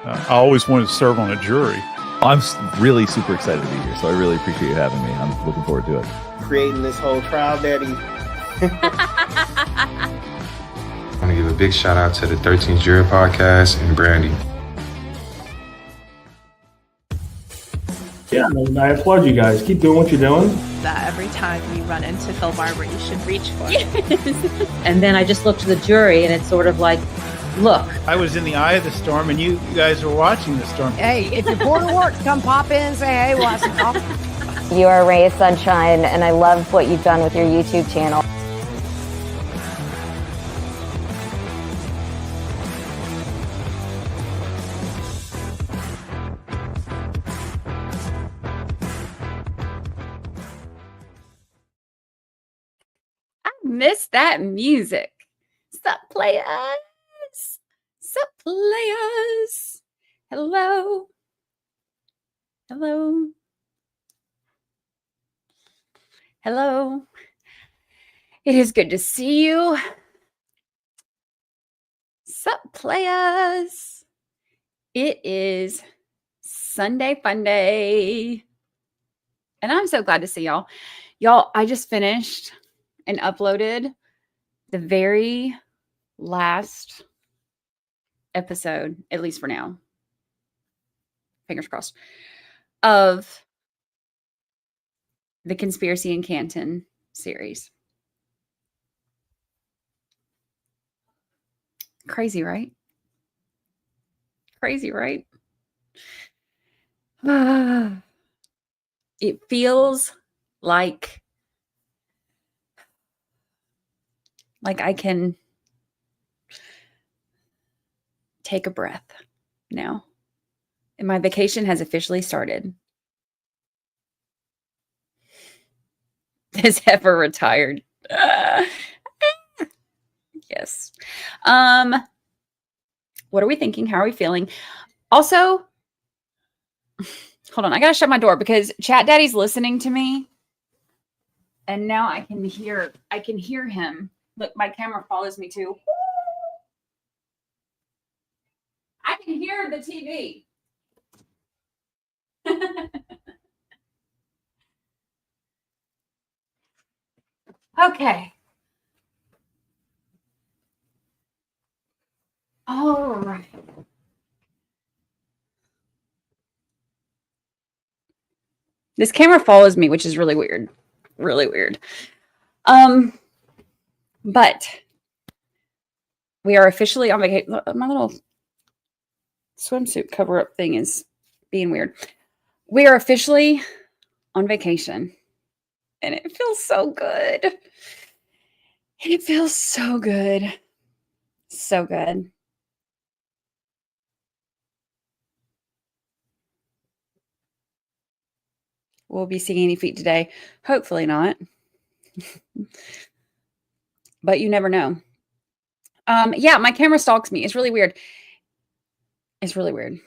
I always wanted to serve on a jury. I'm really super excited to be here, so I really appreciate you having me. I'm looking forward to it. Creating this whole trial daddy. I want to give a big shout out to the 13th Jury Podcast and Brandy. Yeah, I applaud you guys. Keep doing what you're doing. That every time you run into Phil Barber, you should reach for it. And then I just looked to the jury, and it's sort of like, look. I was in the eye of the storm, and you guys were watching the storm. Hey, if you're bored of work, come pop in and say, hey, want some coffee? You are a ray of sunshine, and I love what you've done with your YouTube channel. Miss that music. Sup, players? Sup, players? Hello. Hello. Hello. It is good to see you. Sup, players? It is Sunday Fun Day. And I'm so glad to see y'all. Y'all, I just finished and uploaded the very last episode, at least for now, fingers crossed, of the Conspiracy in Canton series. Crazy, right? Crazy, right? It feels like I can take a breath now. And my vacation has officially started. Has ever retired. Yes. What are we thinking? How are we feeling? Also, hold on. I got to shut my door because Chat Daddy's listening to me. And now I can hear him. Look, my camera follows me too. I can hear the TV. Okay. All right. This camera follows me, which is really weird. Really weird. But we are officially on vacation. My little swimsuit cover-up thing is being weird. We are officially on vacation. And it feels so good. It feels so good. So good. We'll be seeing any feet today. Hopefully not. But you never know. Yeah, my camera stalks me. It's really weird. It's really weird.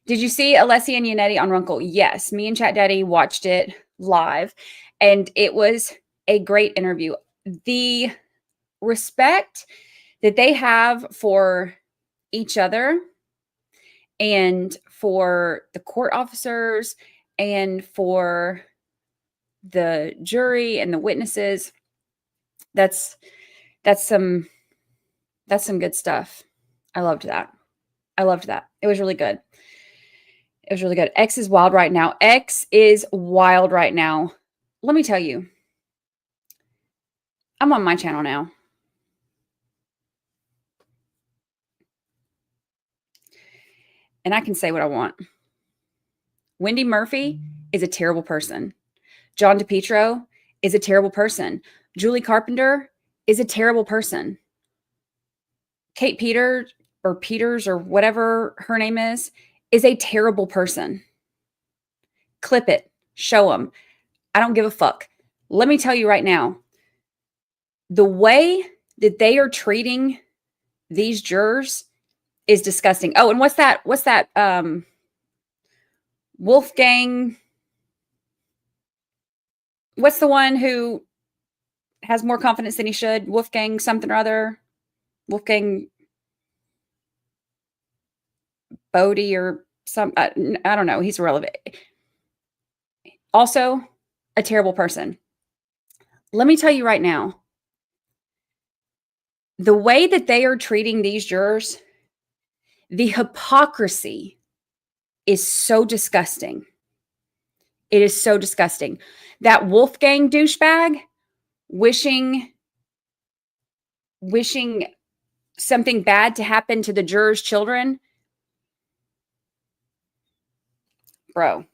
Did you see Alessia and Yannetti on Runkle? Yes. Me and Chat Daddy watched it live. And it was a great interview. The respect that they have for each other and for the court officers and for the jury and the witnesses, that's some good stuff. I loved that. It was really good. X is wild right now. Let me tell you, I'm on my channel now. And I can say what I want. Wendy Murphy is a terrible person. John DePietro is a terrible person. Julie Carpenter is a terrible person. Kate Peters or whatever her name is a terrible person. Clip it. Show them. I don't give a fuck. Let me tell you right now, the way that they are treating these jurors is disgusting. Oh, and what's that? Wolfgang. What's the one who has more confidence than he should? Wolfgang something or other. Wolfgang. Bodie or some, I don't know. He's irrelevant. Also, a terrible person. Let me tell you right now, the way that they are treating these jurors, the hypocrisy is so disgusting. It is so disgusting. That Wolfgang douchebag wishing something bad to happen to the jurors' children. Bro.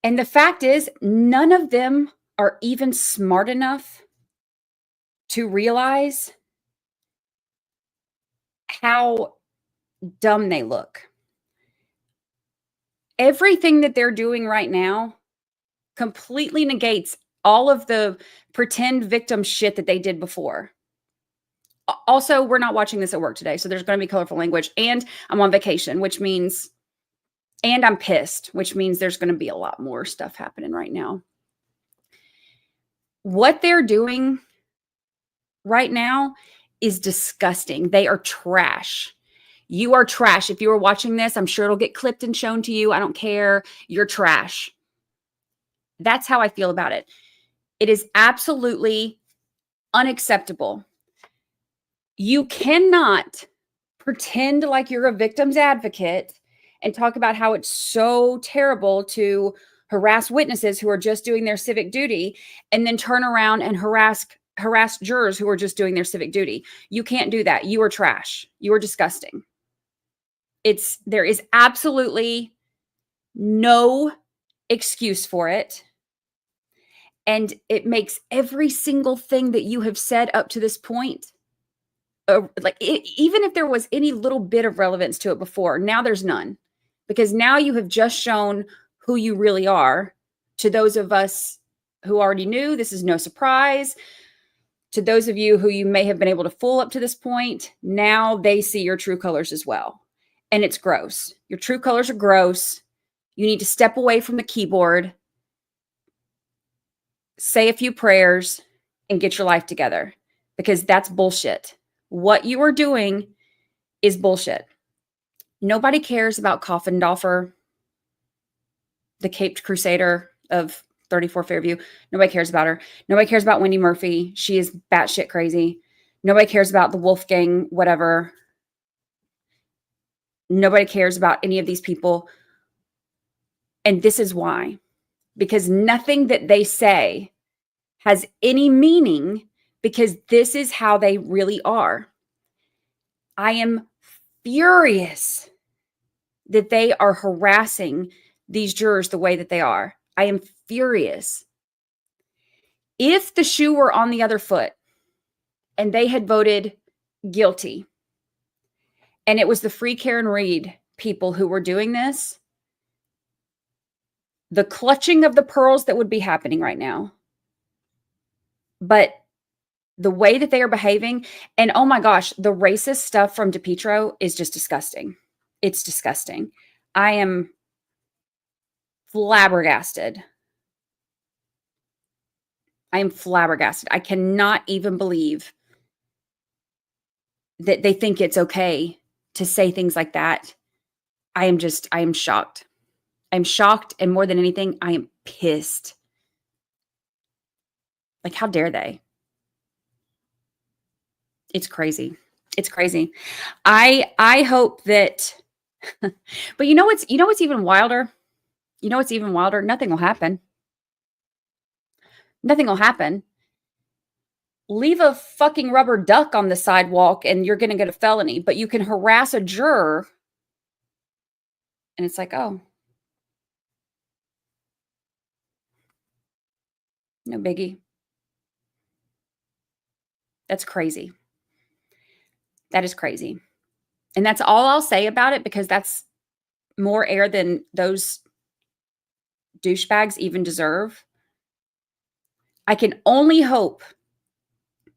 And the fact is, none of them are even smart enough to realize how dumb they look. Everything that they're doing right now completely negates all of the pretend victim shit that they did before. Also, we're not watching this at work today, so there's going to be colorful language, and I'm on vacation, which means, and I'm pissed, which means there's going to be a lot more stuff happening right now. What they're doing right now is disgusting. They are trash. You are trash. If you are watching this, I'm sure it'll get clipped and shown to you. I don't care. You're trash. That's how I feel about it. It is absolutely unacceptable. You cannot pretend like you're a victim's advocate and talk about how it's so terrible to harass witnesses who are just doing their civic duty and then turn around and harass jurors who are just doing their civic duty. You can't do that. You are trash. You are disgusting. There is absolutely no excuse for it. And it makes every single thing that you have said up to this point, even if there was any little bit of relevance to it before, now there's none. Because now you have just shown who you really are to those of us who already knew. This is no surprise. To those of you who you may have been able to fool up to this point, now they see your true colors as well. And it's gross. Your true colors are gross. You need to step away from the keyboard, say a few prayers, and get your life together, because that's bullshit. What you are doing is bullshit. Nobody cares about Coffindoffer, the Caped Crusader of 34 Fairview. Nobody cares about her. Nobody cares about Wendy Murphy. She is batshit crazy. Nobody cares about the Wolfgang whatever. Nobody cares about any of these people. And this is why. Because nothing that they say has any meaning, because this is how they really are. I am furious that they are harassing these jurors the way that they are. I am furious. If the shoe were on the other foot and they had voted guilty, and it was the Free Karen Reed people who were doing this, the clutching of the pearls that would be happening right now. But the way that they are behaving, and oh my gosh, the racist stuff from DePietro is just disgusting. It's disgusting. I am flabbergasted. I am flabbergasted. I cannot even believe that they think it's okay to say things like that. I am shocked. I'm shocked, and more than anything, I am pissed. Like, how dare they? It's crazy. It's crazy. I hope that but you know what's even wilder? You know what's even wilder? Nothing will happen. Nothing will happen. Leave a fucking rubber duck on the sidewalk and you're going to get a felony, but you can harass a juror and it's like, oh, no biggie. That's crazy. That is crazy. And that's all I'll say about it, because that's more air than those douchebags even deserve. I can only hope.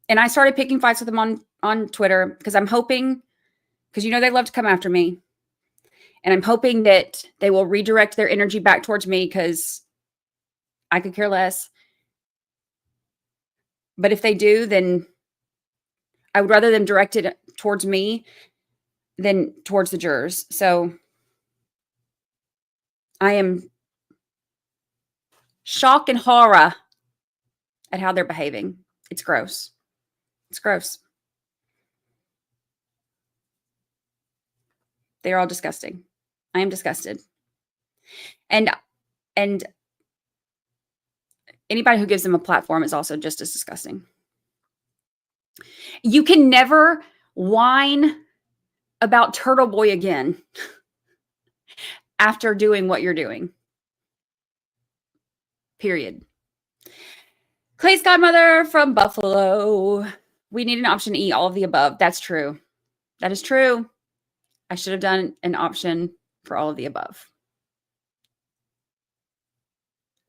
And I started picking fights with them on Twitter because I'm hoping, because they love to come after me. And I'm hoping that they will redirect their energy back towards me, because I could care less. But if they do, then I would rather them direct it towards me than towards the jurors. So I am shocked and horror at how they're behaving. It's gross. It's gross. They're all disgusting. I am disgusted. And anybody who gives them a platform is also just as disgusting. You can never whine about Turtle Boy again after doing what you're doing. Period. Clay's godmother from Buffalo. We need an option E, all of the above. That's true. That is true. I should have done an option for all of the above.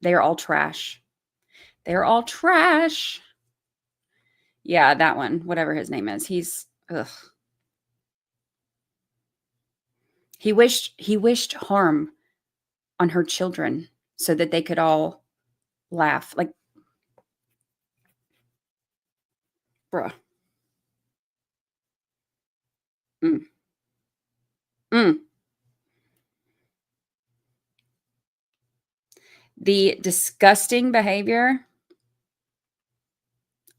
They are all trash. They're all trash. Yeah, that one, whatever his name is. He's, ugh. He wished harm on her children so that they could all laugh. Like, bruh. The disgusting behavior,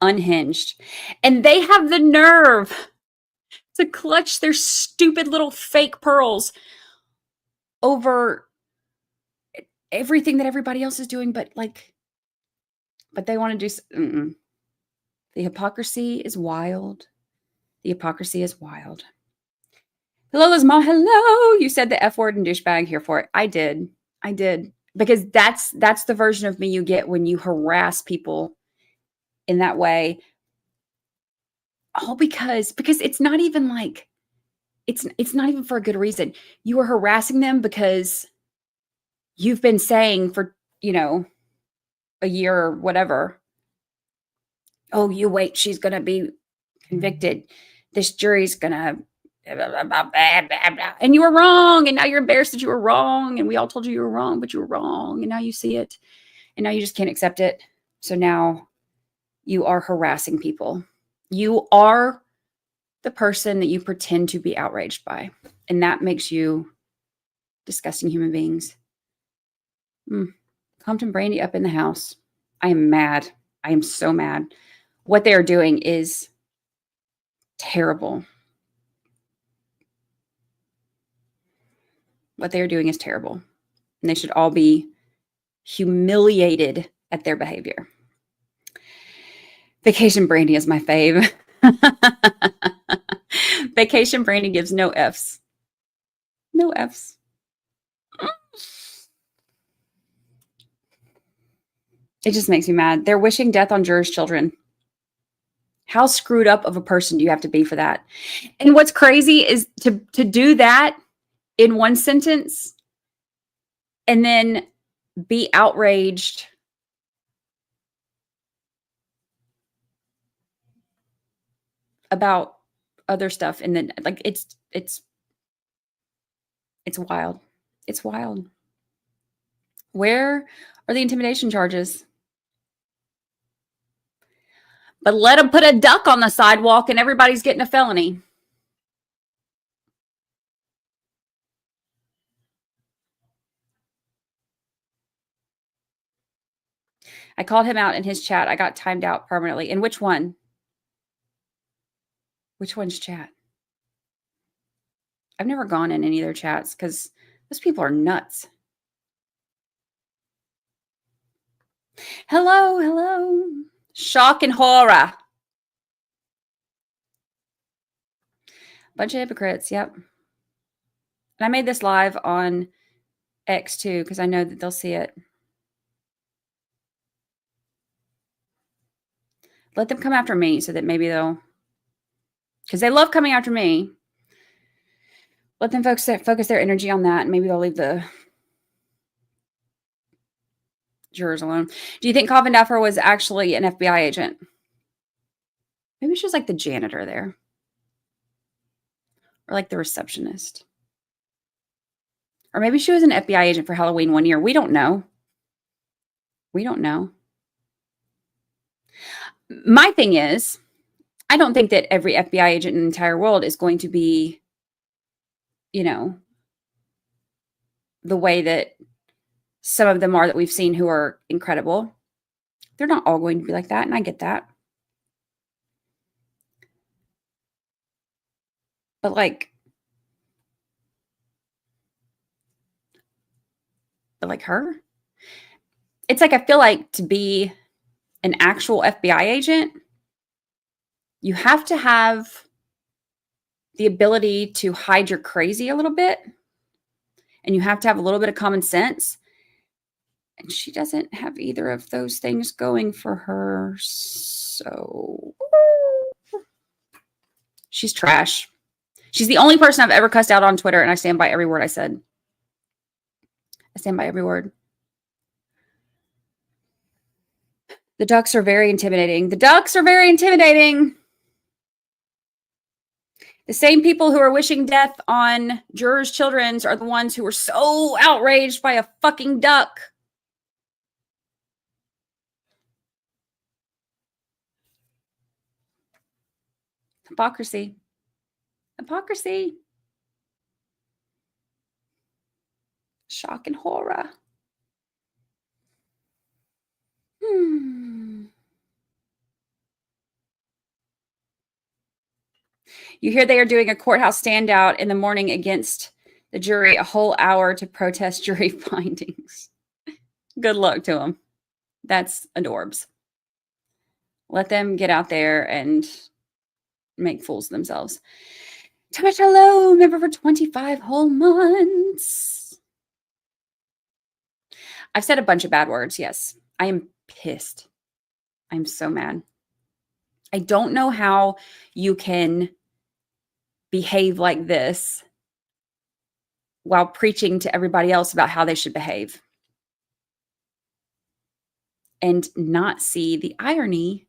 unhinged. And they have the nerve to clutch their stupid little fake pearls over everything that everybody else is doing, but they want to do. The hypocrisy is wild. The hypocrisy is wild. Hello, Liz Ma. Hello. You said the F word and douchebag. Here for it. I did. Because that's the version of me you get when you harass people in that way. All because it's not even like it's not even for a good reason. You are harassing them because you've been saying for, a year or whatever, oh, you wait, she's going to be convicted. This jury's going to blah, blah, blah, blah, blah. And you were wrong. And now you're embarrassed that you were wrong. And we all told you were wrong, but you were wrong. And now you see it. And now you just can't accept it. So now you are harassing people. You are the person that you pretend to be outraged by. And that makes you disgusting human beings. Compton Brandy up in the house. I am mad. I am so mad. What they are doing is terrible. What they are doing is terrible. And they should all be humiliated at their behavior. Vacation Brandy is my fave. Vacation Brandy gives no Fs. No Fs. It just makes me mad. They're wishing death on jurors' children. How screwed up of a person do you have to be for that? And what's crazy is to do that in one sentence and then be outraged about other stuff. And then it's wild. It's wild. Where are the intimidation charges? But let them put a duck on the sidewalk and everybody's getting a felony. I called him out in his chat. I got timed out permanently. And which one? Which one's chat? I've never gone in any of their chats because those people are nuts. Hello, hello. Shock and horror. Bunch of hypocrites, yep. And I made this live on X too because I know that they'll see it. Let them come after me so that maybe they'll, because they love coming after me. Let them focus their energy on that, and maybe they'll leave the jurors alone. Do you think Coffin Duffer was actually an FBI agent? Maybe she was like the janitor there. Or like the receptionist. Or maybe she was an FBI agent for Halloween one year. We don't know. We don't know. My thing is, I don't think that every FBI agent in the entire world is going to be the way that some of them are that we've seen who are incredible. They're not all going to be like that, and I get that. But like her, it's like I feel like to be an actual FBI agent, you have to have the ability to hide your crazy a little bit, and you have to have a little bit of common sense. And she doesn't have either of those things going for her. So she's trash. She's the only person I've ever cussed out on Twitter, and I stand by every word I said. I stand by every word. The ducks are very intimidating. The ducks are very intimidating. The same people who are wishing death on jurors' children are the ones who were so outraged by a fucking duck. Hypocrisy. Hypocrisy. Shock and horror. You hear they are doing a courthouse standout in the morning against the jury, a whole hour to protest jury findings. Good luck to them. That's adorbs. Let them get out there and make fools of themselves. Thomas, hello, member for 25 whole months. I've said a bunch of bad words. Yes, I am pissed. I'm so mad. I don't know how you can behave like this while preaching to everybody else about how they should behave and not see the irony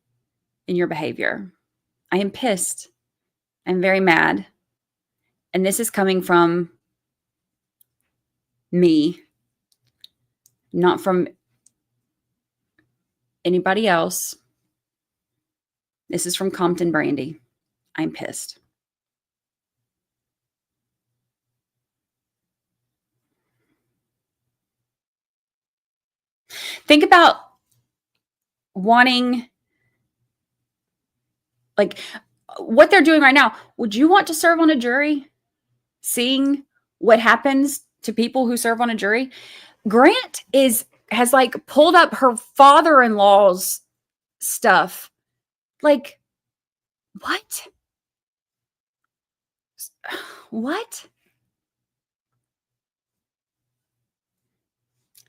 in your behavior. I am pissed. I'm very mad. And this is coming from me, not from anybody else. This is from Compton Brandy. I'm pissed. Think about wanting, like, what they're doing right now. Would you want to serve on a jury? Seeing what happens to people who serve on a jury? Grant has like pulled up her father-in-law's stuff. Like, what? What?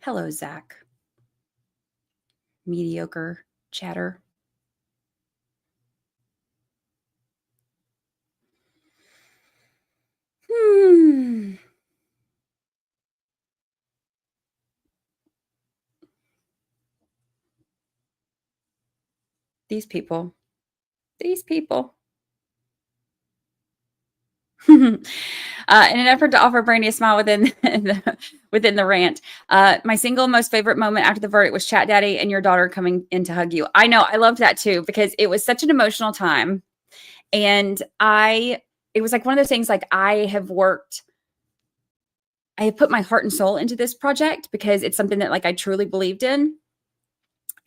Hello, Zach. Mediocre chatter. These people. In an effort to offer Brandy a smile within the rant, my single most favorite moment after the verdict was Chat Daddy and your daughter coming in to hug you. I know, I loved that too, because it was such an emotional time. And it was like one of those things, like I have put my heart and soul into this project because it's something that like I truly believed in.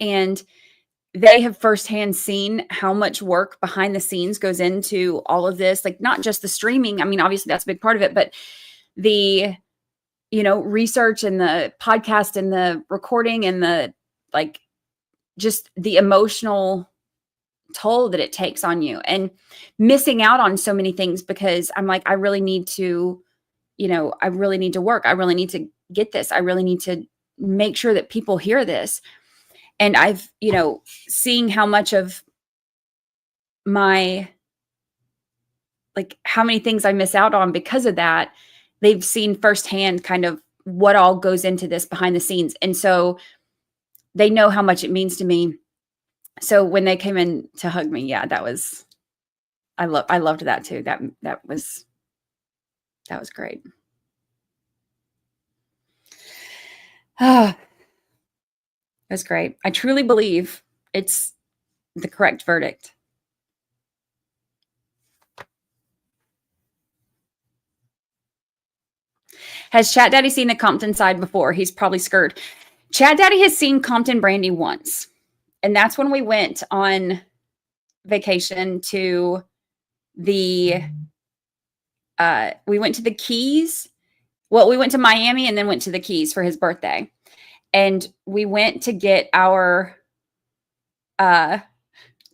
And they have firsthand seen how much work behind the scenes goes into all of this, like not just the streaming. I mean, obviously that's a big part of it, but the, research and the podcast and the recording and the, like, just the emotional toll that it takes on you and missing out on so many things because I'm like, I really need to, I really need to work. I really need to get this. I really need to make sure that people hear this. And I've, seeing how much of my, like how many things I miss out on because of that, they've seen firsthand kind of what all goes into this behind the scenes. And so they know how much it means to me. So when they came in to hug me, yeah, I loved that too. That was great. It was great. I truly believe it's the correct verdict. Has Chat Daddy seen the Compton side before? He's probably scared. Chat Daddy has seen Compton Brandy once. And that's when we went on vacation to the we went to the Keys. Well, we went to Miami and then went to the Keys for his birthday. And we went to get our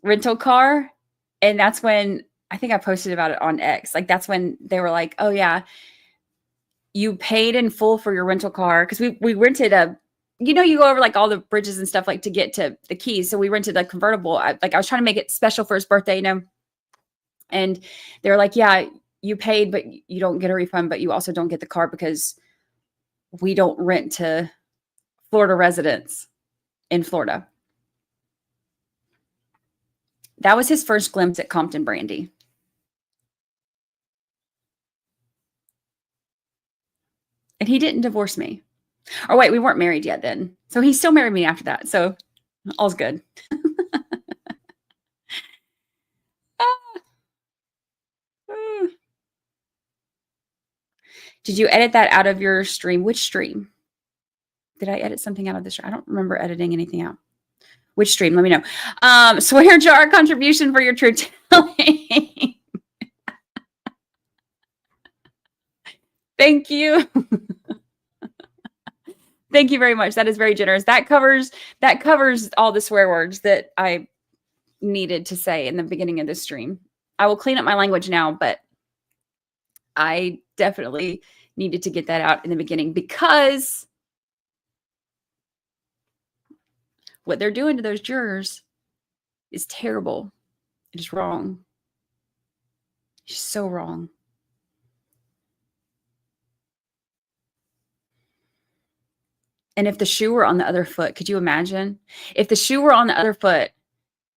rental car. And that's when I think I posted about it on X. Like, that's when they were like, oh, yeah, you paid in full for your rental car. Because we rented you go over like all the bridges and stuff like to get to the Keys. So we rented a convertible. I was trying to make it special for his birthday, And they were like, yeah, you paid, but you don't get a refund, but you also don't get the car because we don't rent to Florida residents in Florida. That was his first glimpse at Compton Brandy. And he didn't divorce me. Or wait, we weren't married yet then. So he still married me after that. So all's good. Did you edit that out of your stream? Which stream? Did I edit something out of the stream? I don't remember editing anything out. Which stream? Let me know. Swear jar contribution for your truth telling. Thank you. Thank you very much. That is very generous. That covers all the swear words that I needed to say in the beginning of this stream. I will clean up my language now, but I definitely needed to get that out in the beginning because what they're doing to those jurors is terrible. It is wrong. It's so wrong. And if the shoe were on the other foot, could you imagine? If the shoe were on the other foot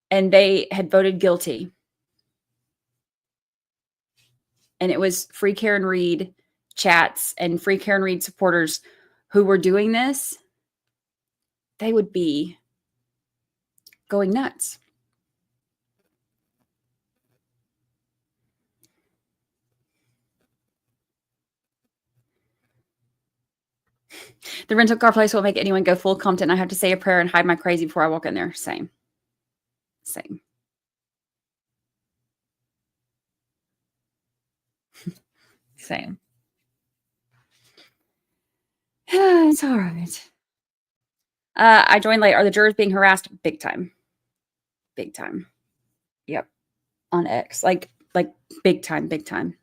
and they had voted guilty and it was Free Karen Reed chats and Free Karen Reed supporters who were doing this, they would be going nuts. The rental car place will make anyone go full Compton. I have to say a prayer and hide my crazy before I walk in there. Same. Same. Same. It's all right. I joined late. Are the jurors being harassed? Big time. Big time. Yep. On X. Like big time, big time.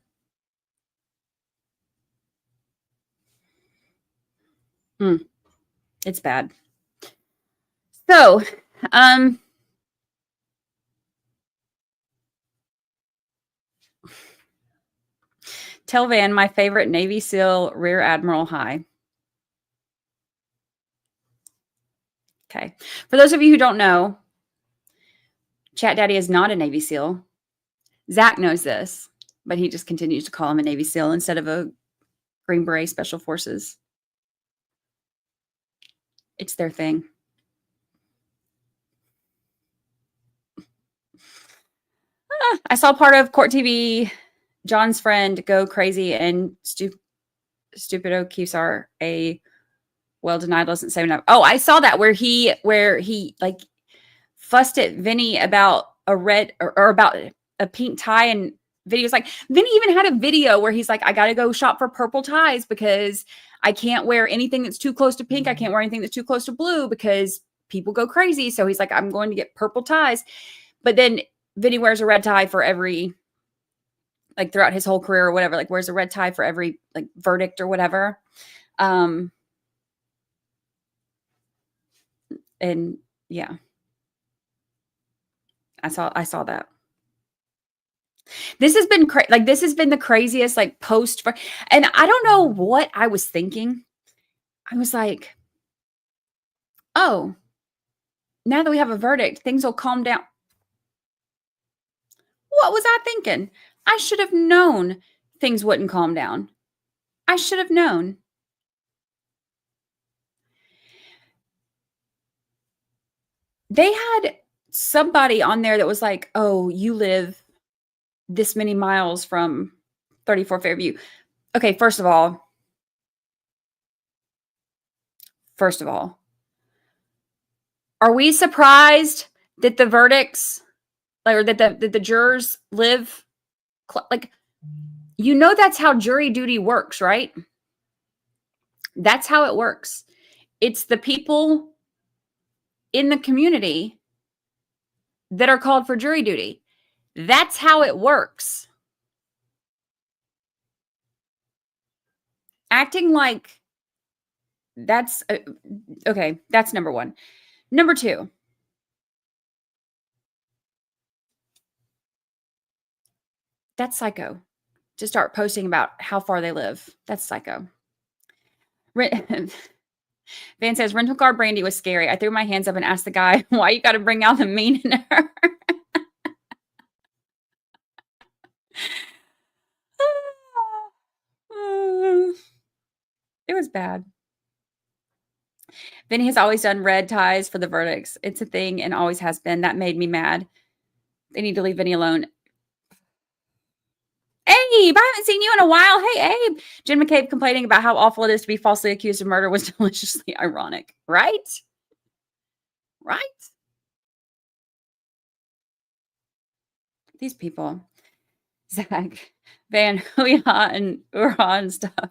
It's bad. So, tell Van my favorite Navy SEAL Rear Admiral High. Okay. For those of you who don't know, Chat Daddy is not a Navy SEAL. Zach knows this, but he just continues to call him a Navy SEAL instead of a Green Beret Special Forces. It's their thing. I saw part of Court TV, John's friend go crazy and stupido Qsar a well denied doesn't say enough. Oh, I saw that where he like fussed at Vinny about a red or about a pink tie, and Vinny was like, Vinny even had a video where he's like, I gotta go shop for purple ties because I can't wear anything that's too close to pink. I can't wear anything that's too close to blue because people go crazy. So he's like, I'm going to get purple ties. But then Vinny wears a red tie for every, like throughout his whole career or whatever, like wears a red tie for every like verdict or whatever. And yeah, I saw that. This has been this has been the craziest like post for, and I don't know what I was thinking. I was like, oh, now that we have a verdict, things will calm down. What was I thinking? I should have known things wouldn't calm down. I should have known. They had somebody on there that was like, oh, you live this many miles from 34 Fairview. Okay, first of all, First of all, are we surprised that the verdicts, or that the jurors live like, that's how jury duty works, right? That's how it works. It's the people in the community that are called for jury duty. That's how it works. Acting like that's okay. That's number one. Number two, that's psycho to start posting about how far they live. That's psycho. Van says, rental car Brandy was scary. I threw my hands up and asked the guy, why you got to bring out the mean in her? It was bad. Vinny has always done red ties for the verdicts. It's a thing and always has been. That made me mad. They need to leave Vinny alone. Abe, I haven't seen you in a while. Hey, Abe. Jen McCabe complaining about how awful it is to be falsely accused of murder was deliciously ironic. Right? Right? These people. Zach, Van, Huya, and Ura and stuff.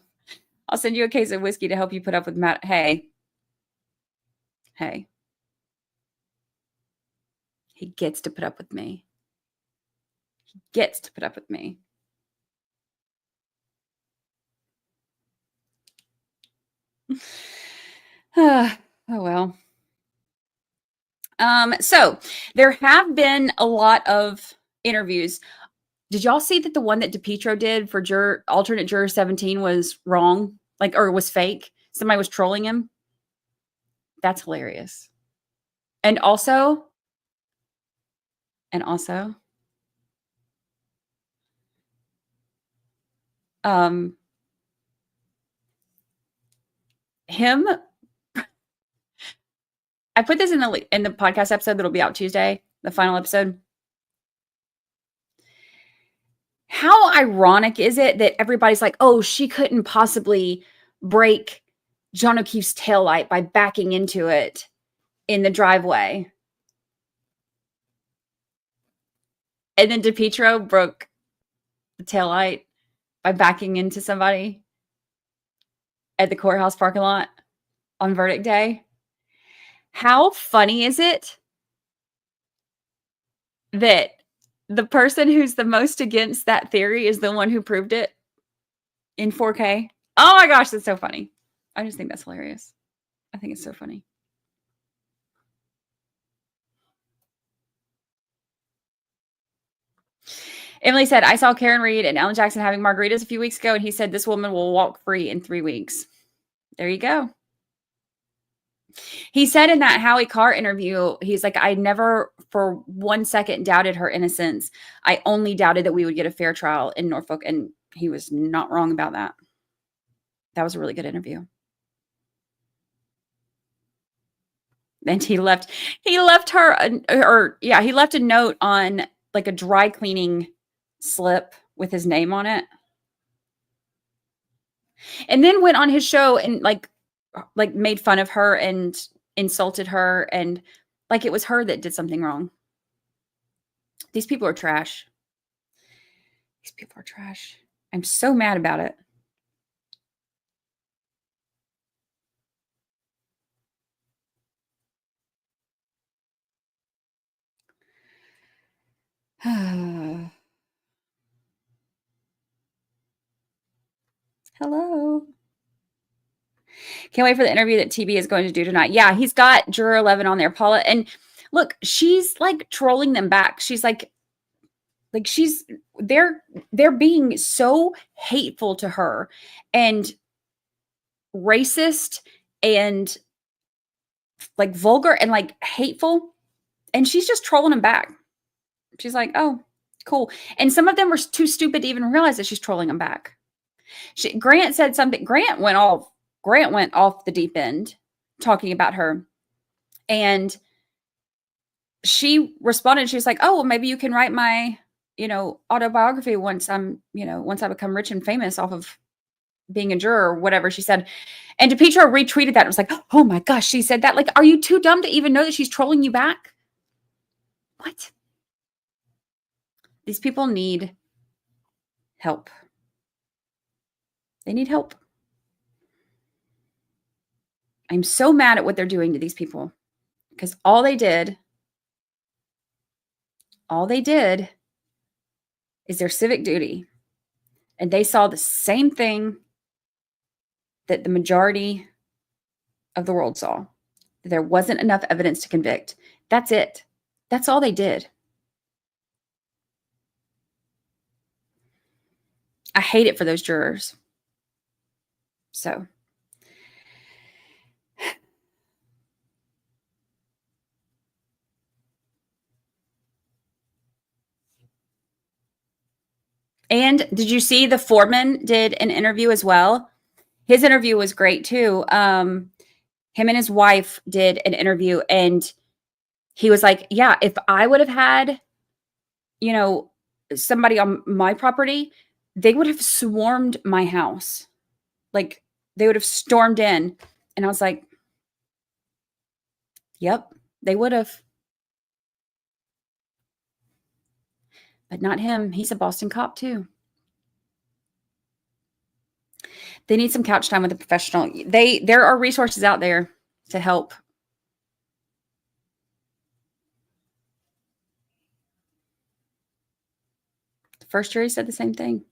I'll send you a case of whiskey to help you put up with Matt. Hey. He gets to put up with me. He gets to put up with me. Oh, well. So there have been a lot of interviews. Did y'all see that the one that DePietro did for alternate juror 17 was wrong? Or was fake? Somebody was trolling him? That's hilarious. And also, him, I put this in the podcast episode that'll be out Tuesday, the final episode. How ironic is it that everybody's like, oh, she couldn't possibly break John O'Keefe's taillight by backing into it in the driveway. And then DePietro broke the taillight by backing into somebody at the courthouse parking lot on verdict day. How funny is it that the person who's the most against that theory is the one who proved it in 4K? Oh my gosh, that's so funny. I just think that's hilarious. I think it's so funny. Emily said, I saw Karen Reed and Alan Jackson having margaritas a few weeks ago, and he said this woman will walk free in 3 weeks. There you go. He said in that Howie Carr interview, he's like, I never for 1 second doubted her innocence. I only doubted that we would get a fair trial in Norfolk. And he was not wrong about that. That was a really good interview. And he left a note on like a dry cleaning slip with his name on it. And then went on his show and like made fun of her and insulted her and like it was her that did something wrong. These people are trash. These people are trash. I'm so mad about it. Hello. Can't wait for the interview that TB is going to do tonight. Yeah, he's got Juror 11 on there, Paula. And look, she's like trolling them back. She's like they're being so hateful to her and racist and like vulgar and like hateful. And she's just trolling them back. She's like, oh, cool. And some of them were too stupid to even realize that she's trolling them back. Grant said something. Grant went off the deep end talking about her. And she responded. She's like, oh, well, maybe you can write my, autobiography once I become rich and famous off of being a juror or whatever she said. And DePietro retweeted that. It was like, oh my gosh, she said that. Like, are you too dumb to even know that she's trolling you back? What? These people need help. They need help. I'm so mad at what they're doing to these people because all they did is their civic duty. And they saw the same thing that the majority of the world saw. There wasn't enough evidence to convict. That's it. That's all they did. I hate it for those jurors. So. And did you see the foreman did an interview as well? His interview was great too. Him and his wife did an interview and he was like, yeah, if I would have had, somebody on my property, they would have swarmed my house. Like they would have stormed in. And I was like, yep, they would have. But not him. He's a Boston cop too. They need some couch time with a professional. There are resources out there to help. The first jury said the same thing.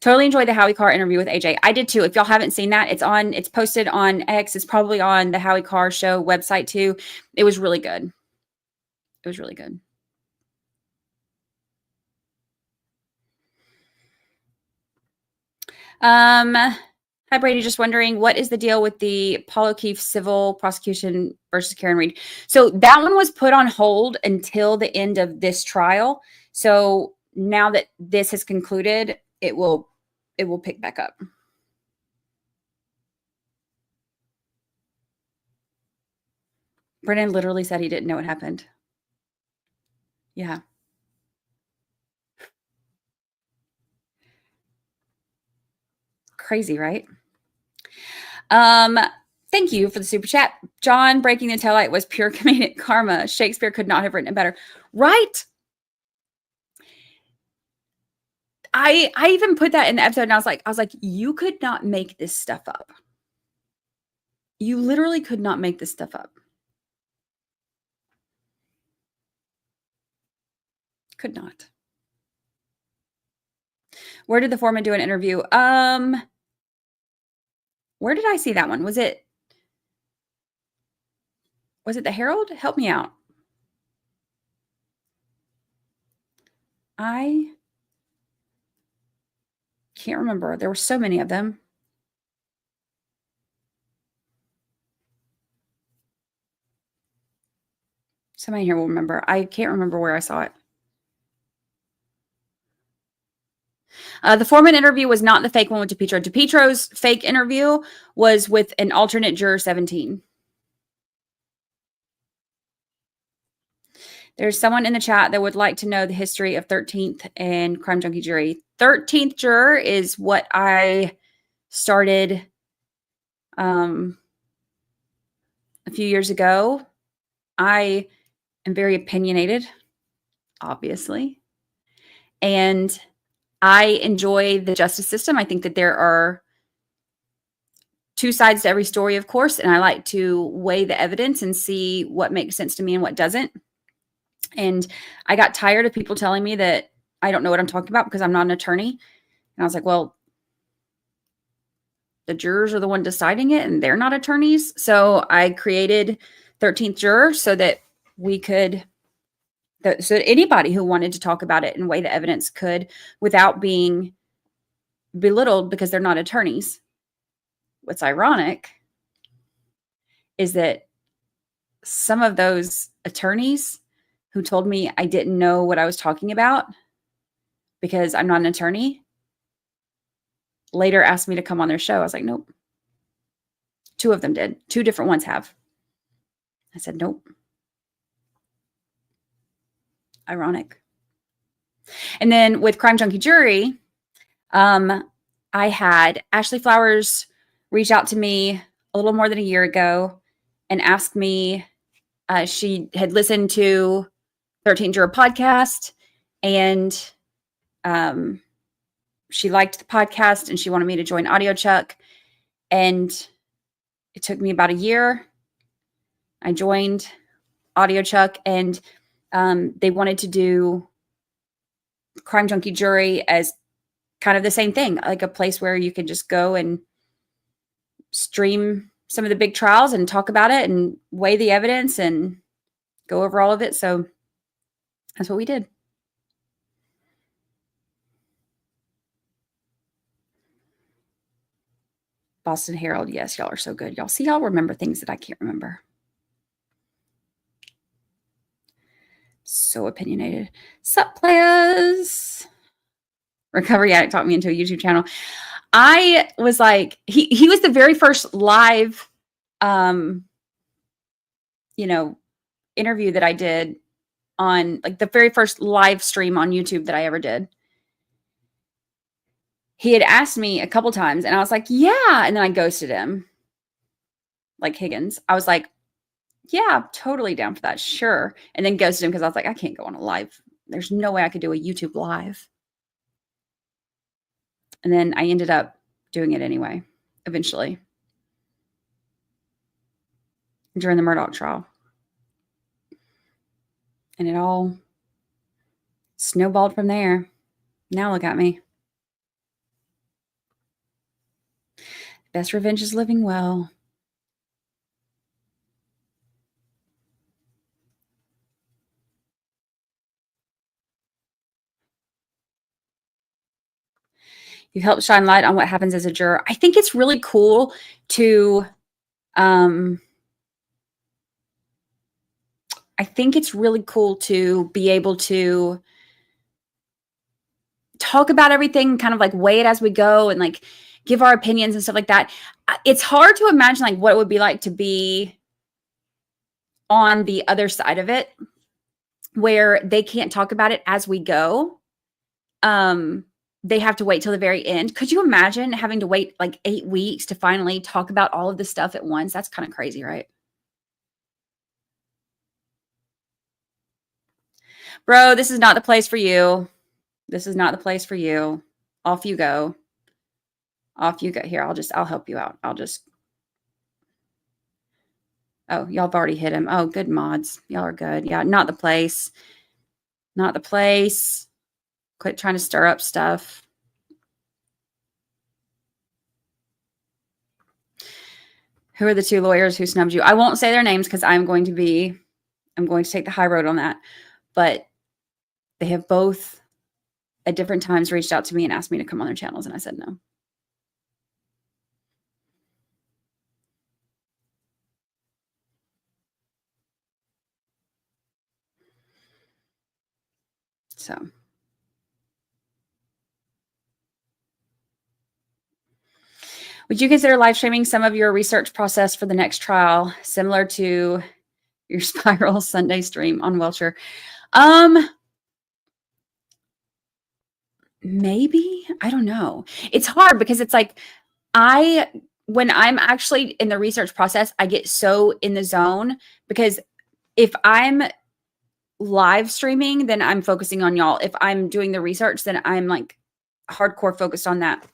Totally enjoyed the Howie Carr interview with AJ. I did too. If y'all haven't seen that, it's posted on X. It's probably on the Howie Carr show website too. It was really good. It was really good. Hi, Brady. Just wondering, what is the deal with the Paul O'Keefe civil prosecution versus Karen Reed? So that one was put on hold until the end of this trial. So now that this has concluded, it will pick back up. Brennan literally said he didn't know what happened. Yeah. Crazy, right? Thank you for the super chat. John, breaking the taillight was pure comedic karma. Shakespeare could not have written it better. Right? I even put that in the episode and I was like, you could not make this stuff up. You literally could not make this stuff up. Could not. Where did the foreman do an interview? Where did I see that one? Was it the Herald? Help me out. I can't remember. There were so many of them. Somebody here will remember. I can't remember where I saw it. The foreman interview was not the fake one with DePietro. DePietro's fake interview was with an alternate juror 17. There's someone in the chat that would like to know the history of 13th and Crime Junkie jury. 13th juror is what I started a few years ago. I am very opinionated, obviously. And I enjoy the justice system. I think that there are two sides to every story, of course, and I like to weigh the evidence and see what makes sense to me and what doesn't. And I got tired of people telling me that I don't know what I'm talking about because I'm not an attorney. And I was like, well, the jurors are the one deciding it and they're not attorneys. So I created 13th juror so that we could, so that anybody who wanted to talk about it and weigh the evidence could without being belittled because they're not attorneys. What's ironic is that some of those attorneys who told me I didn't know what I was talking about because I'm not an attorney, later asked me to come on their show. I was like, nope. Two of them did. Two different ones have. I said, nope. Ironic. And then with Crime Junkie jury, I had Ashley Flowers reach out to me a little more than a year ago and ask me, she had listened to 13 Juror podcast, and she liked the podcast and she wanted me to join Audio Chuck. And it took me about a year. I joined Audio Chuck, and they wanted to do Crime Junkie Jury as kind of the same thing, like a place where you could just go and stream some of the big trials and talk about it and weigh the evidence and go over all of it. So that's what we did. Boston Herald. Yes, y'all are so good. Y'all see, y'all remember things that I can't remember. So opinionated. Sup, players? Recovery Addict taught me into a YouTube channel. I was like, he was the very first live, interview that I did on, like, the very first live stream on YouTube that I ever did. He had asked me a couple times and I was like, yeah. And then I ghosted him like Higgins. I was like, yeah, I'm totally down for that. Sure. And then ghosted him because I was like, I can't go on a live. There's no way I could do a YouTube live. And then I ended up doing it anyway, eventually, during the Murdaugh trial. And it all snowballed from there. Now look at me. Best revenge is living well. You help shine light on what happens as a juror. I think it's really cool to, be able to talk about everything, kind of like weigh it as we go and like give our opinions and stuff like that. It's hard to imagine like what it would be like to be on the other side of it, where they can't talk about it as we go. They have to wait till the very end. Could you imagine having to wait like 8 weeks to finally talk about all of this stuff at once? That's kind of crazy, right? Bro, this is not the place for you. This is not the place for you. Off you go. Off you go. Here, I'll help you out. Oh, y'all have already hit him. Oh, good mods. Y'all are good. Yeah, not the place. Not the place. Quit trying to stir up stuff. Who are the two lawyers who snubbed you? I won't say their names because I'm going to take the high road on that. But they have both at different times reached out to me and asked me to come on their channels, and I said no. So would you consider live streaming some of your research process for the next trial, similar to your Spiral Sunday stream on Welcher? Maybe. I don't know. It's hard because it's like when I'm actually in the research process, I get so in the zone, because if I'm live streaming, then I'm focusing on y'all. If I'm doing the research, then I'm like hardcore focused on that.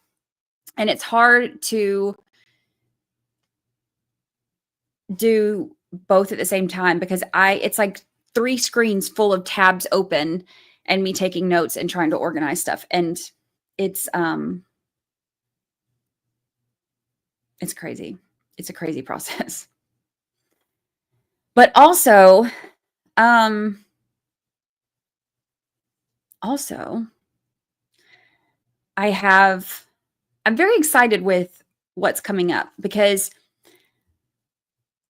And it's hard to do both at the same time because it's like 3 screens full of tabs open and me taking notes and trying to organize stuff. And it's crazy. It's a crazy process. But also, I'm very excited with what's coming up because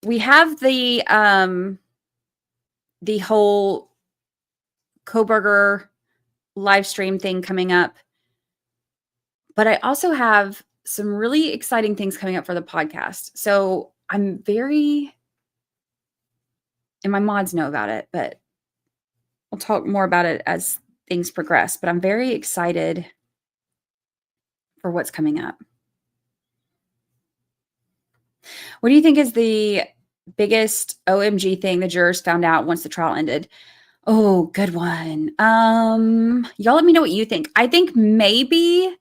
we have the whole Koberger live stream thing coming up, but I also have some really exciting things coming up for the podcast. So and my mods know about it, but we'll talk more about it as things progress. But I'm very excited for what's coming up. What do you think is the biggest OMG thing the jurors found out once the trial ended? Oh, good one. Y'all let me know what you think. I think maybe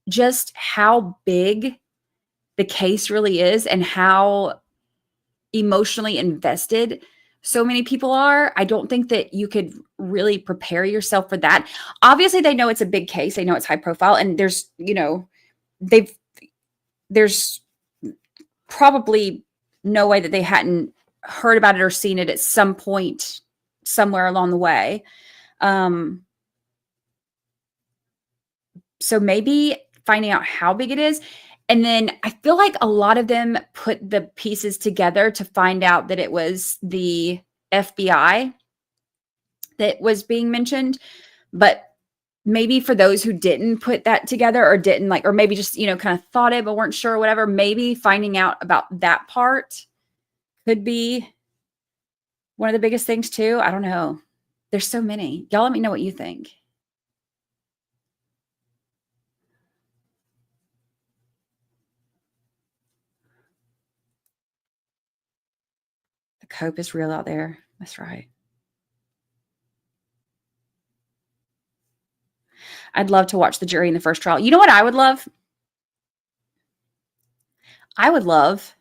just how big the case really is and how emotionally invested so many people are. I don't think that you could really prepare yourself for that. Obviously, they know it's a big case. They know it's high profile, and there's, there's probably no way that they hadn't heard about it or seen it at some point somewhere along the way. So maybe finding out how big it is. And then I feel like a lot of them put the pieces together to find out that it was the FBI that was being mentioned. But maybe for those who didn't put that together or didn't or maybe just, kind of thought it, but weren't sure or whatever, maybe finding out about that part could be one of the biggest things too. I don't know. There's so many. Y'all let me know what you think. The cope is real out there. That's right. I'd love to watch the jury in the first trial. You know what I would love? I would love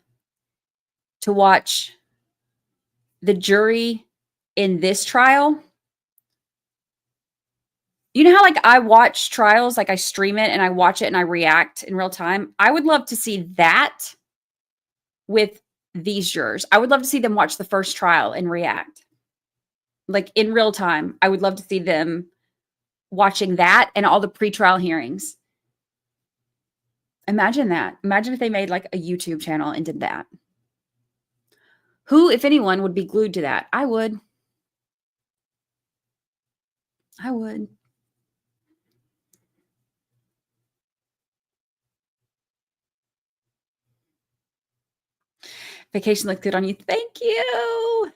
to watch the jury in this trial. You know how I watch trials, I stream it and I watch it and I react in real time? I would love to see that with these jurors. I would love to see them watch the first trial and react. In real time. I would love to see them watching that and all the pretrial hearings. Imagine that. Imagine if they made a YouTube channel and did that. Who, if anyone, would be glued to that? I would. I would. Vacation looked good on you. Thank you.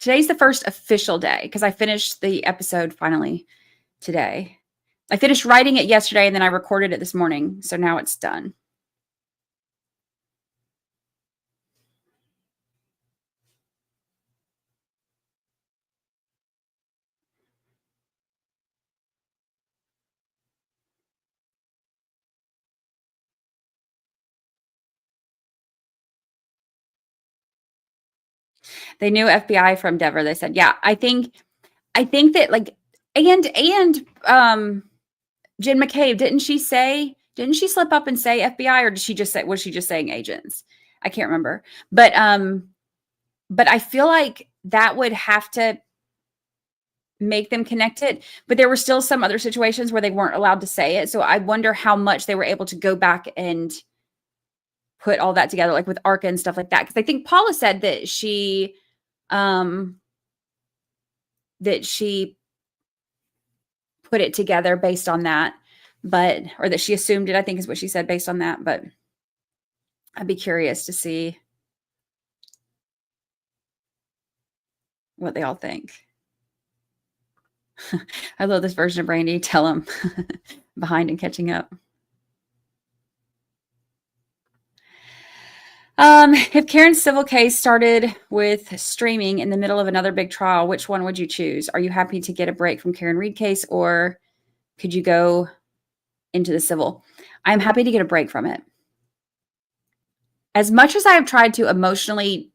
Today's the first official day because I finished the episode finally today. I finished writing it yesterday and then I recorded it this morning. So now it's done. They knew FBI from Denver. They said, yeah, I think that Jen McCabe, didn't she slip up and say FBI, or was she just saying agents? I can't remember. But I feel like that would have to make them connect it. But there were still some other situations where they weren't allowed to say it. So I wonder how much they were able to go back and put all that together, with ARCA and stuff like that. Because I think Paula said that she put it together based on that, or that she assumed it, I think is what she said based on that. But I'd be curious to see what they all think. I love this version of Brandy. Tell them behind and catching up. If Karen's civil case started with streaming in the middle of another big trial, which one would you choose? Are you happy to get a break from Karen Reed case, or could you go into the civil? I'm happy to get a break from it. As much as I have tried to emotionally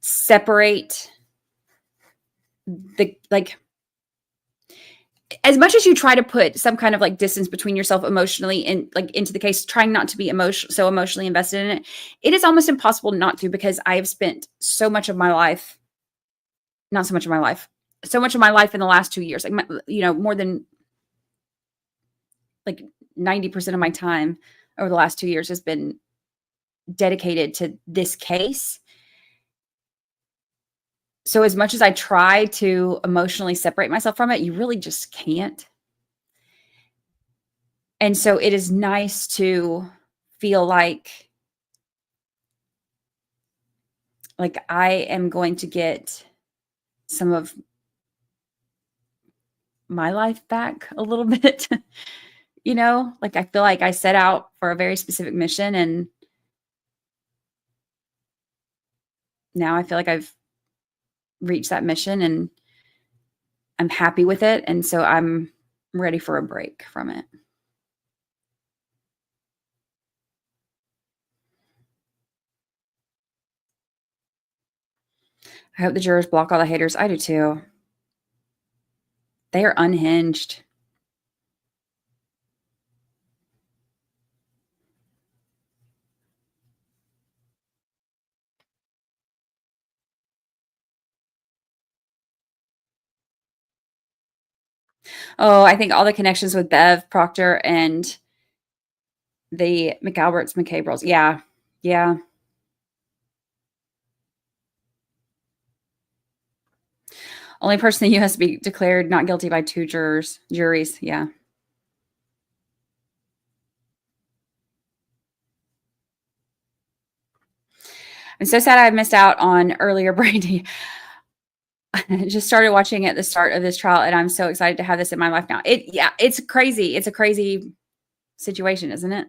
separate as much as you try to put some kind of distance between yourself emotionally and into the case, trying not to be so emotionally invested in it, it is almost impossible not to, because I have spent so much of my life in the last 2 years, more than 90% of my time over the last 2 years has been dedicated to this case. So as much as I try to emotionally separate myself from it, you really just can't. And so it is nice to feel like I am going to get some of my life back a little bit. you know, like I feel like I set out for a very specific mission, and now I feel like I've reached that mission and I'm happy with it. And so I'm ready for a break from it. I hope the jurors block all the haters. I do too. They are unhinged. Oh, I think all the connections with Bev Proctor and the McAlberts, McCabrels. Yeah. Yeah. Only person in the U.S. to be declared not guilty by 2 juries. Yeah. I'm so sad I missed out on earlier Brandy. I just started watching at the start of this trial, and I'm so excited to have this in my life now. It's crazy. It's a crazy situation, isn't it?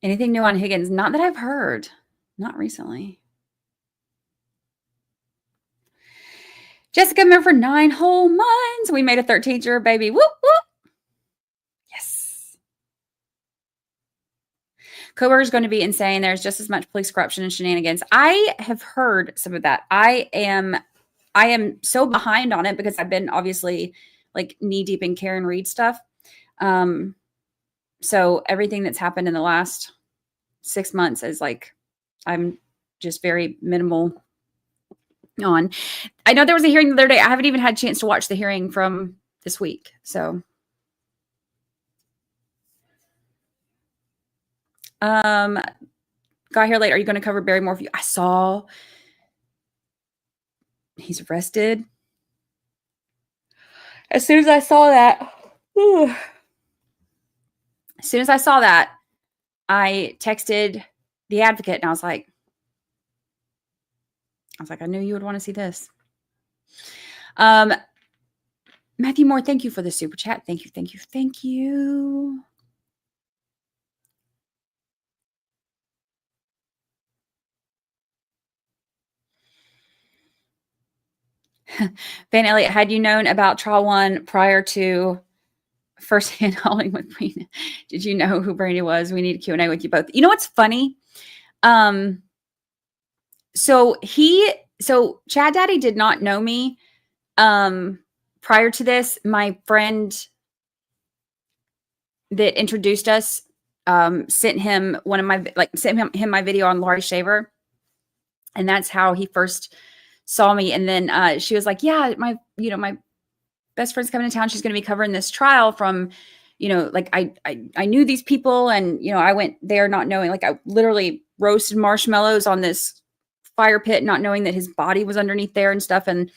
Anything new on Higgins? Not that I've heard. Not recently. Jessica, member for 9 whole months. We made a 13th year baby. Whoop, whoop. Yes. Coburger's going to be insane. There's just as much police corruption and shenanigans. I have heard some of that. I am so behind on it because I've been obviously like knee deep in Karen Reed stuff. So everything that's happened in the last 6 months is like, I'm just very minimal on. I know there was a hearing the other day. I haven't even had a chance to watch the hearing from this week. So, got here late. Are you going to cover Barrymore for you? I saw he's arrested. As soon as I saw that, I texted the advocate and I was like, I knew you would want to see this. Matthew Moore, thank you for the super chat. Thank you, thank you, thank you. Van Elliott, had you known about trial 1 prior to firsthand hauling with Brina? Did you know who Brina was? We need a Q&A with you both. You know what's funny? So Chad Daddy did not know me. Prior to this, my friend that introduced us sent him my video on Laurie Shaver, and that's how he first saw me. And then she was like, "Yeah, my best friend's coming to town. She's going to be covering this trial from, like I knew these people, and I went there not knowing. Like I literally roasted marshmallows on this fire pit, not knowing that his body was underneath there and stuff, and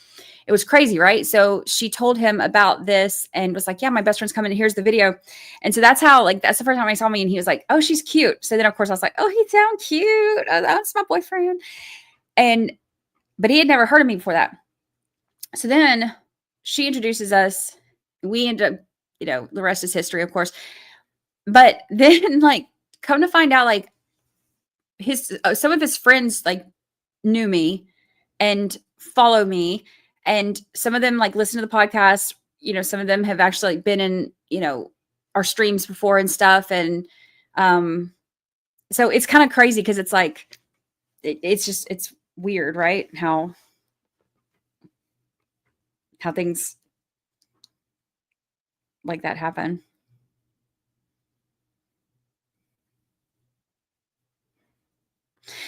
it was crazy, right? So she told him about this and was like, yeah, my best friend's coming. Here's the video. And so that's how, that's the first time he saw me, and he was like, oh, she's cute. So then of course I was like, oh, he sounds cute. Oh, that's my boyfriend. But he had never heard of me before that. So then she introduces us. We end up, the rest is history, of course. But then come to find out, some of his friends knew me and follow me. And some of them listen to the podcast, some of them have actually been in, our streams before and stuff. And so it's kind of crazy because it's it's weird, right? How things like that happen.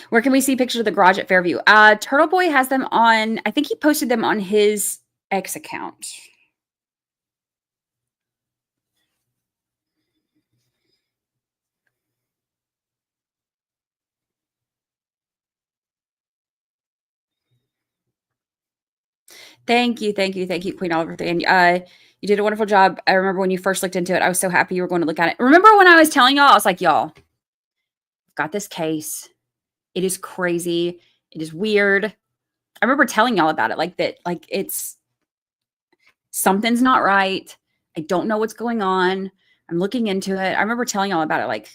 Where can we see pictures of the garage at Fairview? Turtle Boy has them on, I think he posted them on his X account. Thank you, Queen Oliver. And you did a wonderful job. I remember when you first looked into it, I was so happy you were going to look at it. Remember when I was telling y'all, I was like, y'all, I've got this case. It is crazy. It is weird. I remember telling y'all about it, like that, like it's something's not right. I don't know what's going on. I'm looking into it. I remember telling y'all about it, like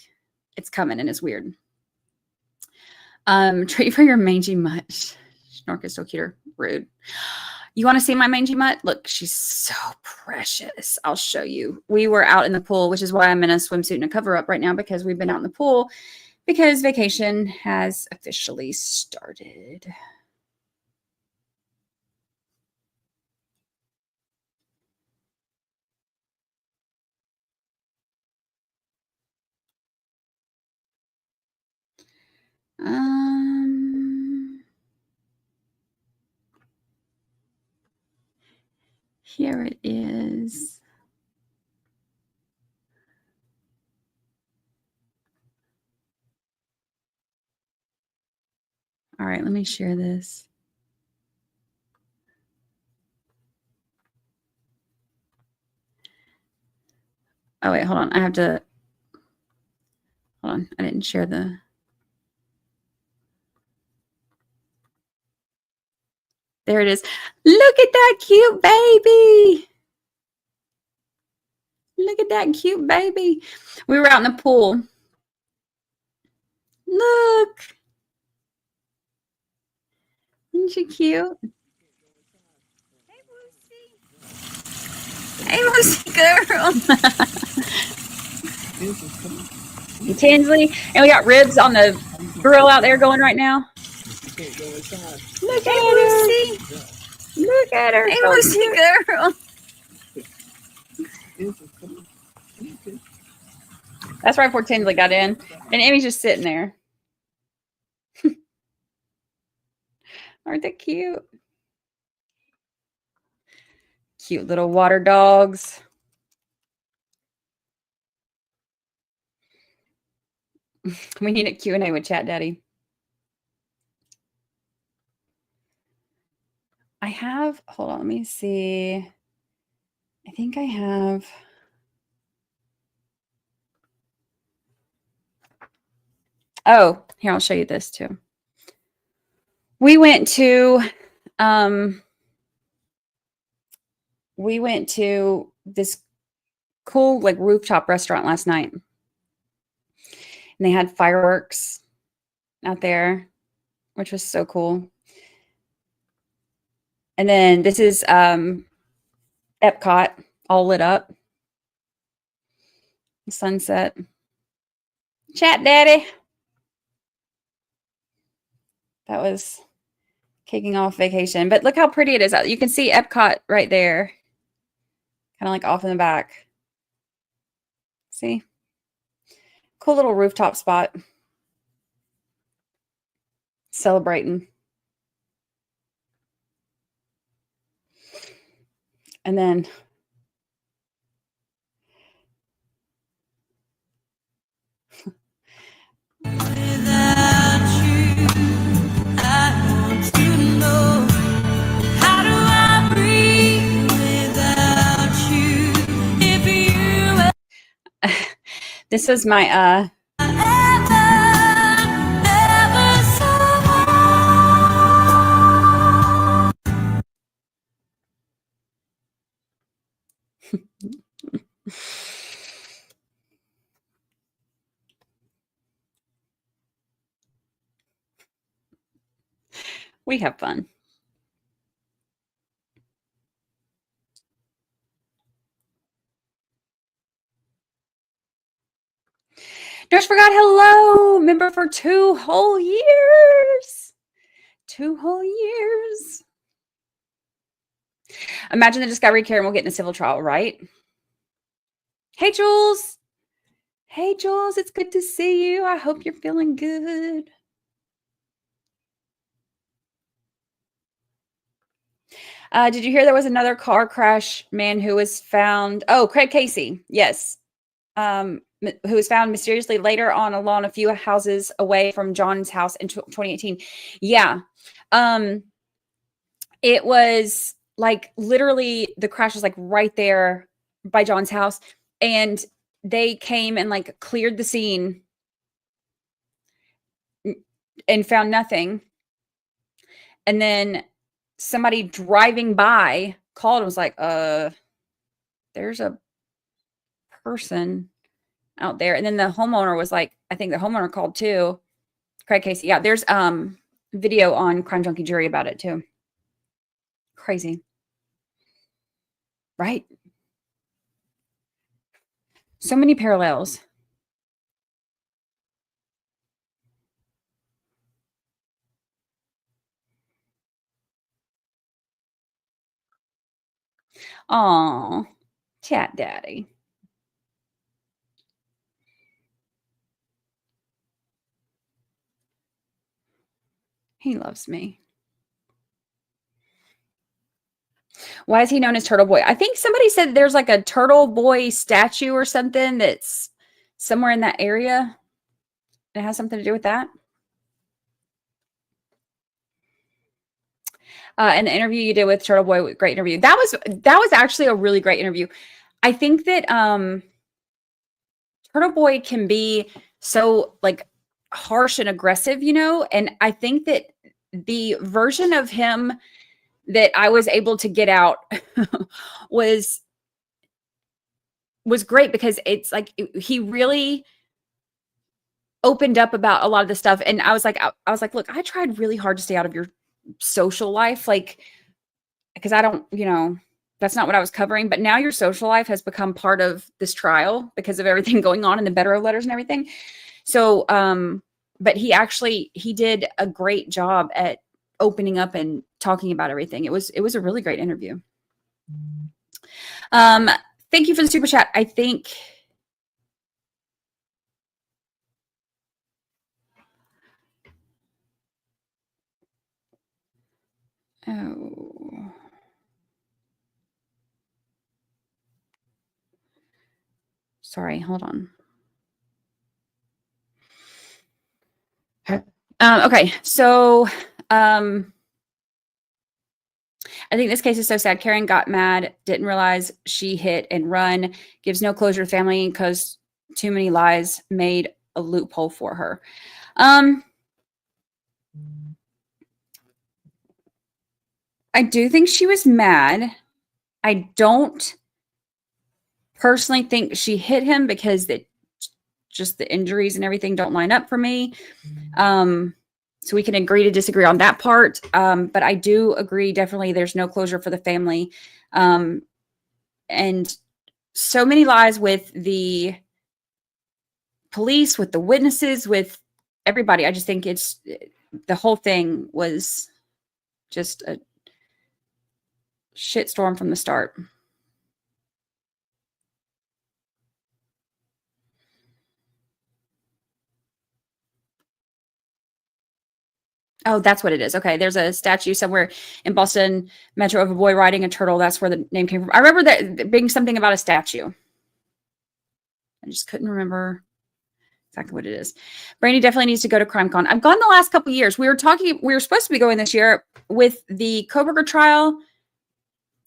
it's coming and it's weird. Treat for your mangy mutt. Snork is so cuter. Rude. You want to see my mangy mutt? Look, she's so precious. I'll show you. We were out in the pool, which is why I'm in a swimsuit and a cover up right now, because we've been out in the pool because vacation has officially started. Here it is. All right, let me share this. Oh, wait, hold on. I have to, hold on. I didn't share the, there it is. Look at that cute baby. Look at that cute baby. We were out in the pool. Look. Isn't she cute? Hey, Lucy girl. Tinsley. And we got ribs on the grill out there going right now. Look at her. Look at her. Hey, Lucy girl. That's right before Tinsley got in. And Emmy's just sitting there. Aren't they cute? Cute little water dogs. We need a Q&A with Chat Daddy. I have, hold on, let me see. I think I have. Oh, here, I'll show you this too. We went to this cool like rooftop restaurant last night. And they had fireworks out there, which was so cool. And then this is Epcot all lit up. Sunset. Chat Daddy. That was kicking off vacation. But look how pretty it is. You can see Epcot right there. Kind of like off in the back. See? Cool little rooftop spot. Celebrating. And then this is my we have fun. Nurse forgot hello. Member for 2 whole years. 2 whole years. Imagine the Discovery Karen will get in a civil trial, right? Hey, Jules. Hey, Jules. It's good to see you. I hope you're feeling good. Did you hear there was another car crash man who was found? Oh, Craig Casey. Yes. Who was found mysteriously later on a lawn a few houses away from John's house in 2018. Yeah. It was like literally the crash was like right there by John's house, and they came and like cleared the scene and found nothing. And then somebody driving by called and was like, there's a person out there. And then the homeowner was like, I think the homeowner called too. Craig Casey. Yeah, there's video on Crime Junkie Jury about it too. Crazy. Right? So many parallels. Aw, Chat Daddy. He loves me. Why is he known as Turtle Boy? I think somebody said there's like a Turtle Boy statue or something that's somewhere in that area. It has something to do with that. And the interview you did with Turtle Boy, great interview. That was actually a really great interview. I think that Turtle Boy can be so like harsh and aggressive, you know, and I think that the version of him that I was able to get out was great because it's like he really opened up about a lot of the stuff, and I was like, look, I tried really hard to stay out of your social life, like, because I don't, you know, that's not what I was covering. But now your social life has become part of this trial because of everything going on in the Bedrow letters and everything. So, but he did a great job at opening up and talking about everything. It was a really great interview. Thank you for the super chat. I think sorry, hold on. Okay, so I think this case is so sad. Karen got mad, didn't realize she hit and run, gives no closure to family because too many lies made a loophole for her. I do think she was mad. I don't personally think she hit him because just the injuries and everything don't line up for me. So we can agree to disagree on that part. But I do agree, definitely, there's no closure for the family. And so many lies with the police, with the witnesses, with everybody. I just think the whole thing was just a shitstorm from the start. Oh, that's what it is. Okay, there's a statue somewhere in Boston Metro of a boy riding a turtle. That's where the name came from. I remember that being something about a statue. I just couldn't remember exactly what it is. Brandy definitely needs to go to CrimeCon. I've gone the last couple of years. We were supposed to be going this year with the Koberger trial.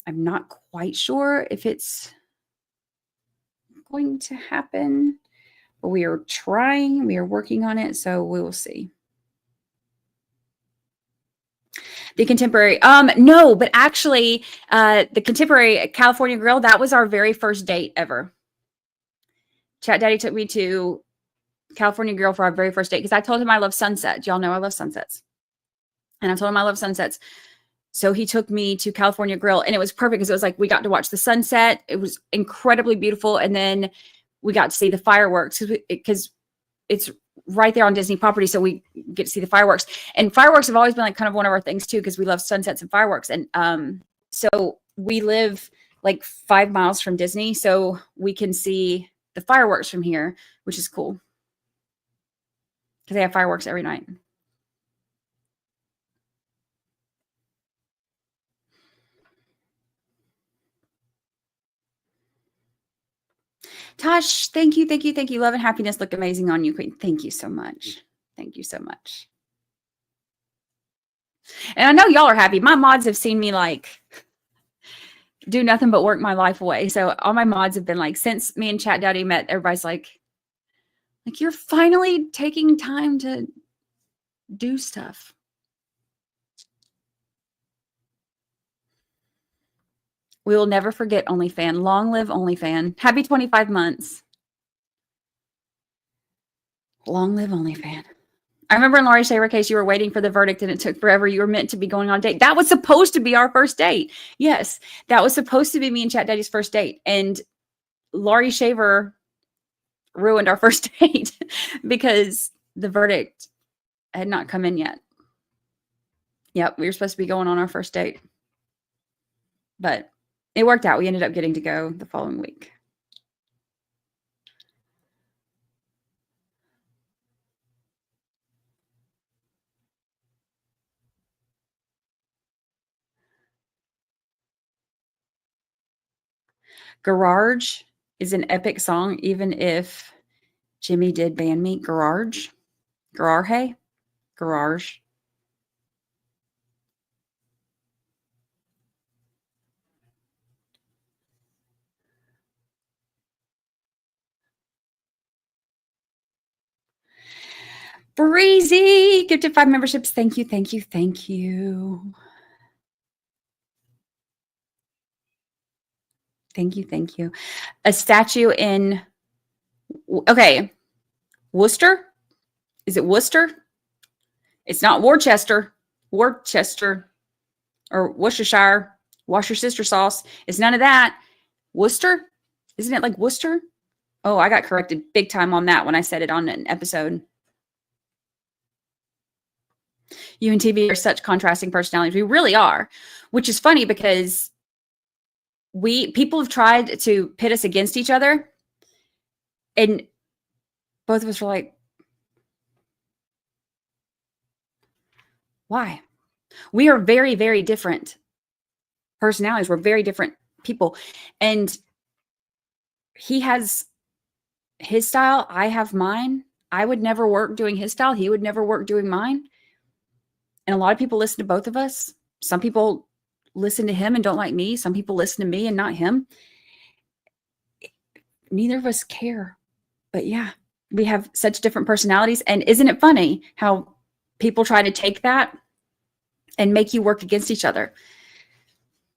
I'm not quite sure if it's going to happen, but we are trying. We are working on it, so we will see. The Contemporary. No, but actually, the Contemporary California Grill, that was our very first date ever. Chat Daddy took me to California Grill for our very first date because I told him I love sunsets. Y'all know I love sunsets. And I told him I love sunsets. So he took me to California Grill, and it was perfect because it was like we got to watch the sunset. It was incredibly beautiful. And then we got to see the fireworks because it's right there on Disney property. So we get to see the fireworks, and fireworks have always been like kind of one of our things too, because we love sunsets and fireworks. And so we live like 5 miles from Disney, so we can see the fireworks from here, which is cool because they have fireworks every night. Tosh, thank you, thank you, thank you. Love and happiness look amazing on you, Queen. Thank you so much. Thank you so much. And I know y'all are happy. My mods have seen me like do nothing but work my life away. So all my mods have been like, since me and Chat Daddy met, everybody's like you're finally taking time to do stuff. We will never forget OnlyFan. Long live OnlyFan. Happy 25 months. Long live OnlyFan. I remember in Laurie Shaver case, you were waiting for the verdict and it took forever. You were meant to be going on a date. That was supposed to be our first date. Yes, that was supposed to be me and Chat Daddy's first date. And Laurie Shaver ruined our first date because the verdict had not come in yet. Yep, we were supposed to be going on our first date. But it worked out. We ended up getting to go the following week. Garage is an epic song, even if Jimmy did ban me. Garage. Garage. Garage. Breezy gifted 5 memberships. Thank you, thank you, thank you. Thank you, thank you. A statue in, okay, Worcester? Is it Worcester? It's not Worcester, or Worcestershire, wash your sister sauce. It's none of that. Worcester? Isn't it like Worcester? Oh, I got corrected big time on that when I said it on an episode. You and TV are such contrasting personalities. We really are, which is funny because people have tried to pit us against each other, and both of us were like, why? We are very, very different personalities. We're very different people. And he has his style. I have mine. I would never work doing his style. He would never work doing mine. And a lot of people listen to both of us. Some people listen to him and don't like me. Some people listen to me and not him. Neither of us care. But yeah, we have such different personalities. And isn't it funny how people try to take that and make you work against each other?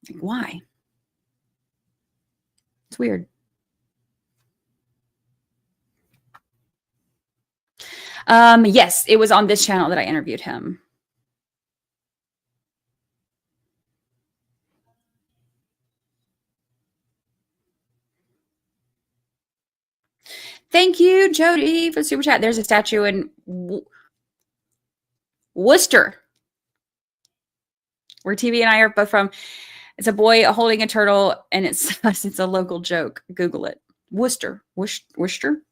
Like, why? It's weird. Yes, it was on this channel that I interviewed him. Thank you, Jody, for the super chat. There's a statue in Worcester, where TV and I are both from. It's a boy holding a turtle, and it's a local joke. Google it. Worcester. Worcester.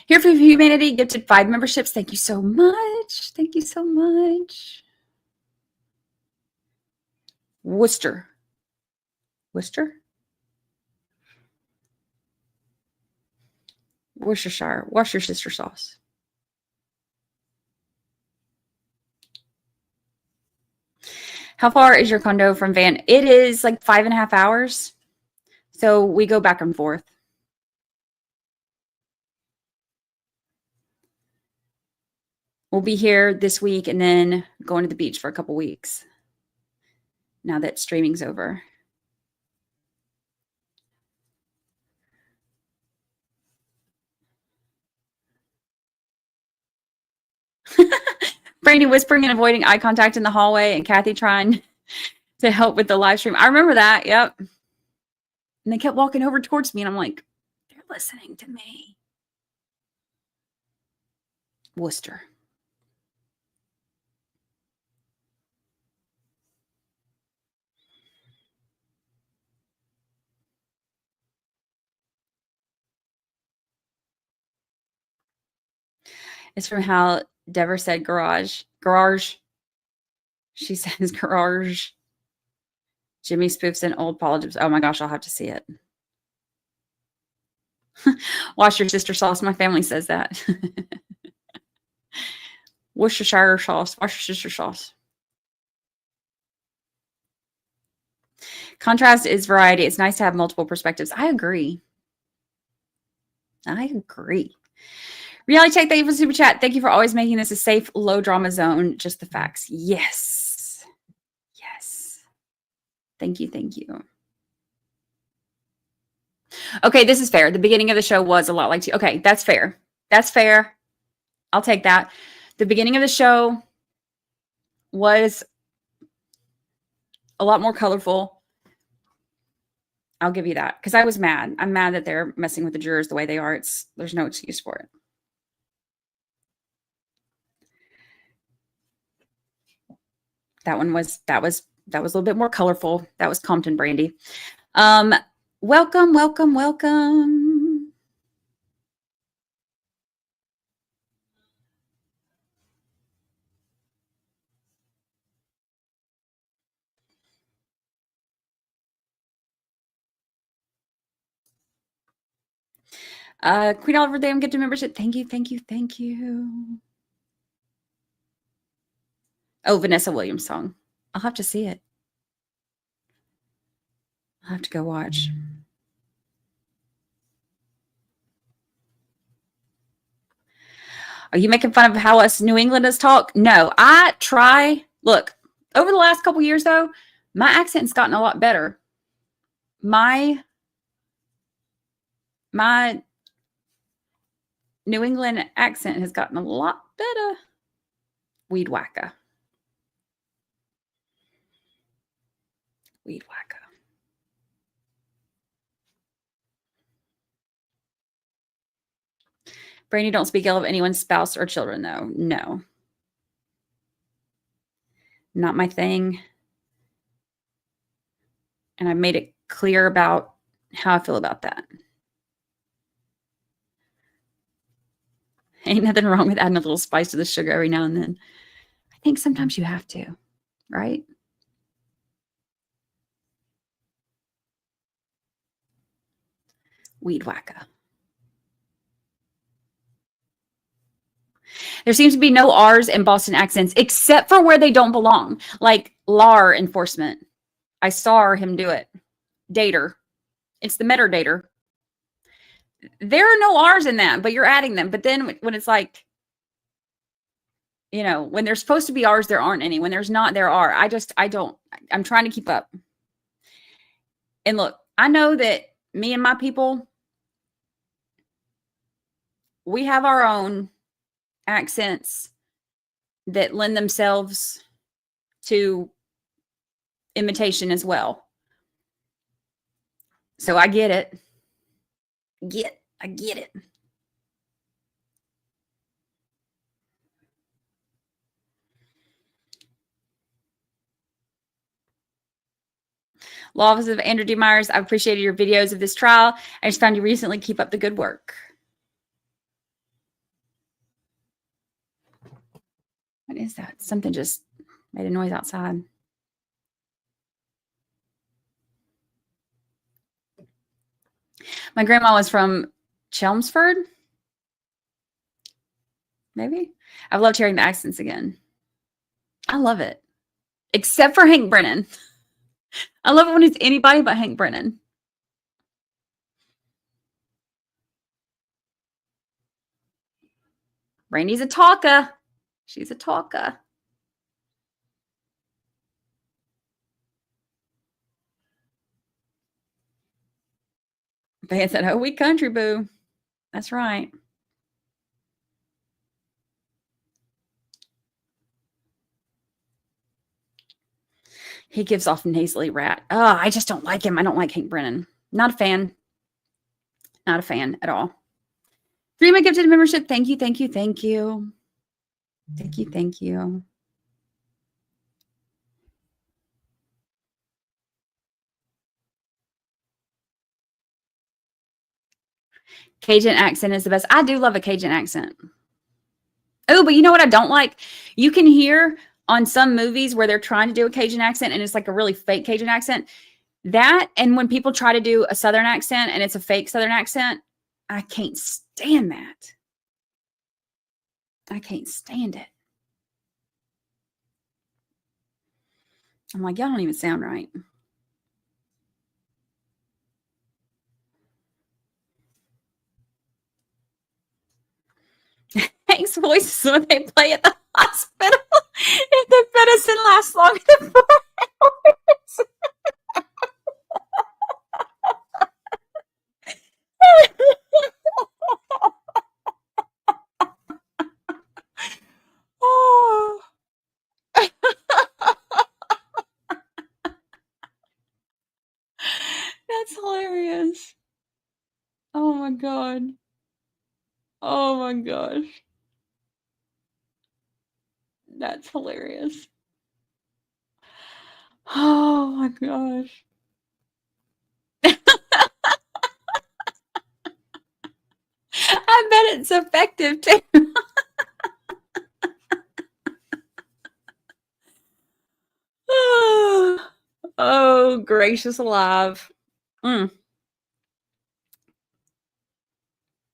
Here for Humanity gifted 5 memberships. Thank you so much. Thank you so much. Worcester. Worcester? Worcestershire. Wash your sister sauce. How far is your condo from Van? It is like 5.5 hours. So we go back and forth. We'll be here this week and then going to the beach for a couple weeks now that streaming's over. Brandy whispering and avoiding eye contact in the hallway, and Kathy trying to help with the live stream. I remember that. Yep. And they kept walking over towards me, and I'm like, they're listening to me. Worcester. It's from how Dever said garage. Garage. She says garage. Jimmy spoofs in old apologies. Oh my gosh, I'll have to see it. Wash your sister sauce. My family says that. Worcestershire sauce. Wash your sister sauce. Contrast is variety. It's nice to have multiple perspectives. I agree. I agree. Reality Check, thank you for the super chat. Thank you for always making this a safe, low drama zone. Just the facts. Yes. Yes. Thank you. Thank you. Okay, this is fair. The beginning of the show was a lot like okay, that's fair. That's fair. I'll take that. The beginning of the show was a lot more colorful. I'll give you that because I was mad. I'm mad that they're messing with the jurors the way they are. There's no excuse for it. That was a little bit more colorful. That was Compton Brandy. Welcome. Queen Oliver Dam, get to membership. Thank you. Oh, Vanessa Williams song. I'll have to see it. I'll have to go watch. Are you making fun of how us New Englanders talk? No, I try. Look, over the last couple years, though, my accent's gotten a lot better. My New England accent has gotten a lot better. Weed whacker. Weed whacker. Brandy, don't speak ill of anyone's spouse or children, though. No. Not my thing. And I made it clear about how I feel about that. Ain't nothing wrong with adding a little spice to the sugar every now and then. I think sometimes you have to, right? Weed whacker. There seems to be no R's in Boston accents except for where they don't belong, like LAR enforcement. I saw him do it. Dater. It's the metadater. There are no R's in that, but you're adding them. But then when it's like, when there's supposed to be R's, there aren't any. When there's not, there are. I'm trying to keep up. And look, I know that me and my people, we have our own accents that lend themselves to imitation as well. So I get it. I get it. Law Office of Andrew D. Myers, I appreciated your videos of this trial. I just found you recently. Keep up the good work. What is that? Something just made a noise outside. My grandma was from Chelmsford. Maybe. I've loved hearing the accents again. I love it. Except for Hank Brennan. I love it when it's anybody but Hank Brennan. Brandy's a talker. She's a talker. Van said, "Oh, we country boo." That's right. He gives off nasally rat. Oh, I just don't like him. I don't like Hank Brennan. Not a fan. Not a fan at all. Dream, gifted membership. Thank you. Thank you. Thank you. Thank you. Thank you. Cajun accent is the best. I do love a Cajun accent. Oh, but you know what I don't like? You can hear on some movies where they're trying to do a Cajun accent and it's like a really fake Cajun accent. That, and when people try to do a Southern accent and it's a fake Southern accent, I can't stand that. I can't stand it. I'm like, y'all don't even sound right. Hank's voice is when they play at the hospital. If the medicine lasts longer than 4 hours. my gosh. That's hilarious. Oh my gosh. I bet it's effective too. Oh, gracious alive.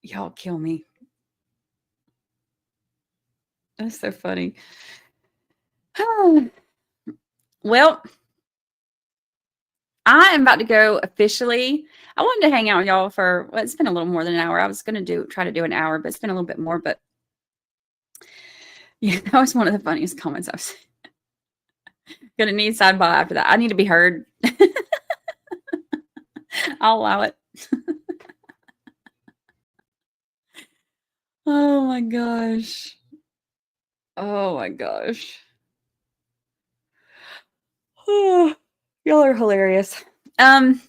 Y'all kill me. That's so funny. Well, I am about to go officially. I wanted to hang out with y'all for, well, it's been a little more than an hour. I was going to try to do an hour, but it's been a little bit more. But yeah, that was one of the funniest comments I've seen. Gonna need sidebar after that. I need to be heard. I'll allow it. Oh my gosh. Oh my gosh. Oh, y'all are hilarious. I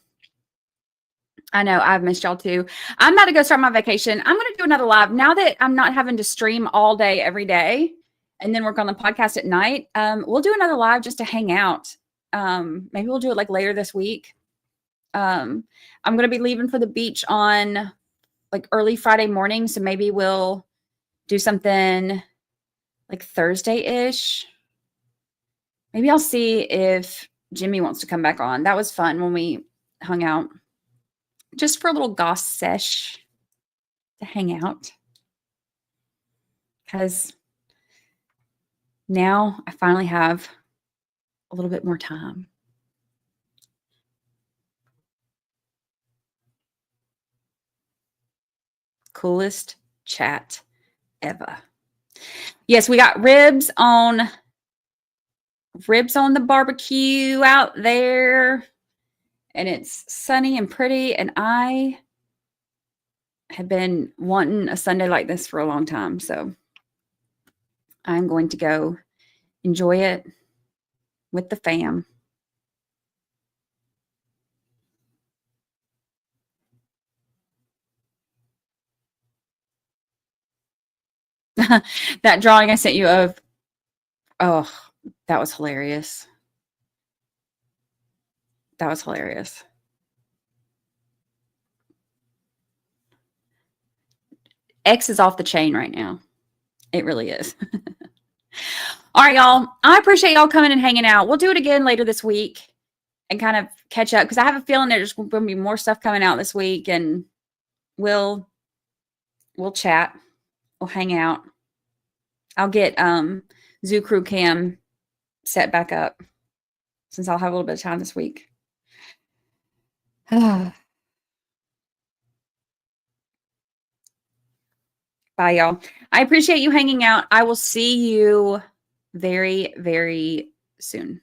know I've missed y'all too. I'm about to go start my vacation. I'm going to do another live now that I'm not having to stream all day every day and then work on the podcast at night. We'll do another live just to hang out. Maybe we'll do it like later this week. I'm going to be leaving for the beach on like early Friday morning. So maybe we'll do something like Thursday-ish. Maybe I'll see if Jimmy wants to come back on. That was fun when we hung out. Just for a little goss sesh to hang out. Because now I finally have a little bit more time. Coolest chat ever. Yes, we got ribs on the barbecue out there. And it's sunny and pretty. And I have been wanting a Sunday like this for a long time. So I'm going to go enjoy it with the fam. That drawing I sent you of, oh, that was hilarious. That was hilarious. X is off the chain right now. It really is. All right, y'all. I appreciate y'all coming and hanging out. We'll do it again later this week and kind of catch up because I have a feeling there's going to be more stuff coming out this week, and we'll chat. We'll hang out. I'll get Zoo Crew Cam set back up since I'll have a little bit of time this week. Bye, y'all. I appreciate you hanging out. I will see you very, very soon.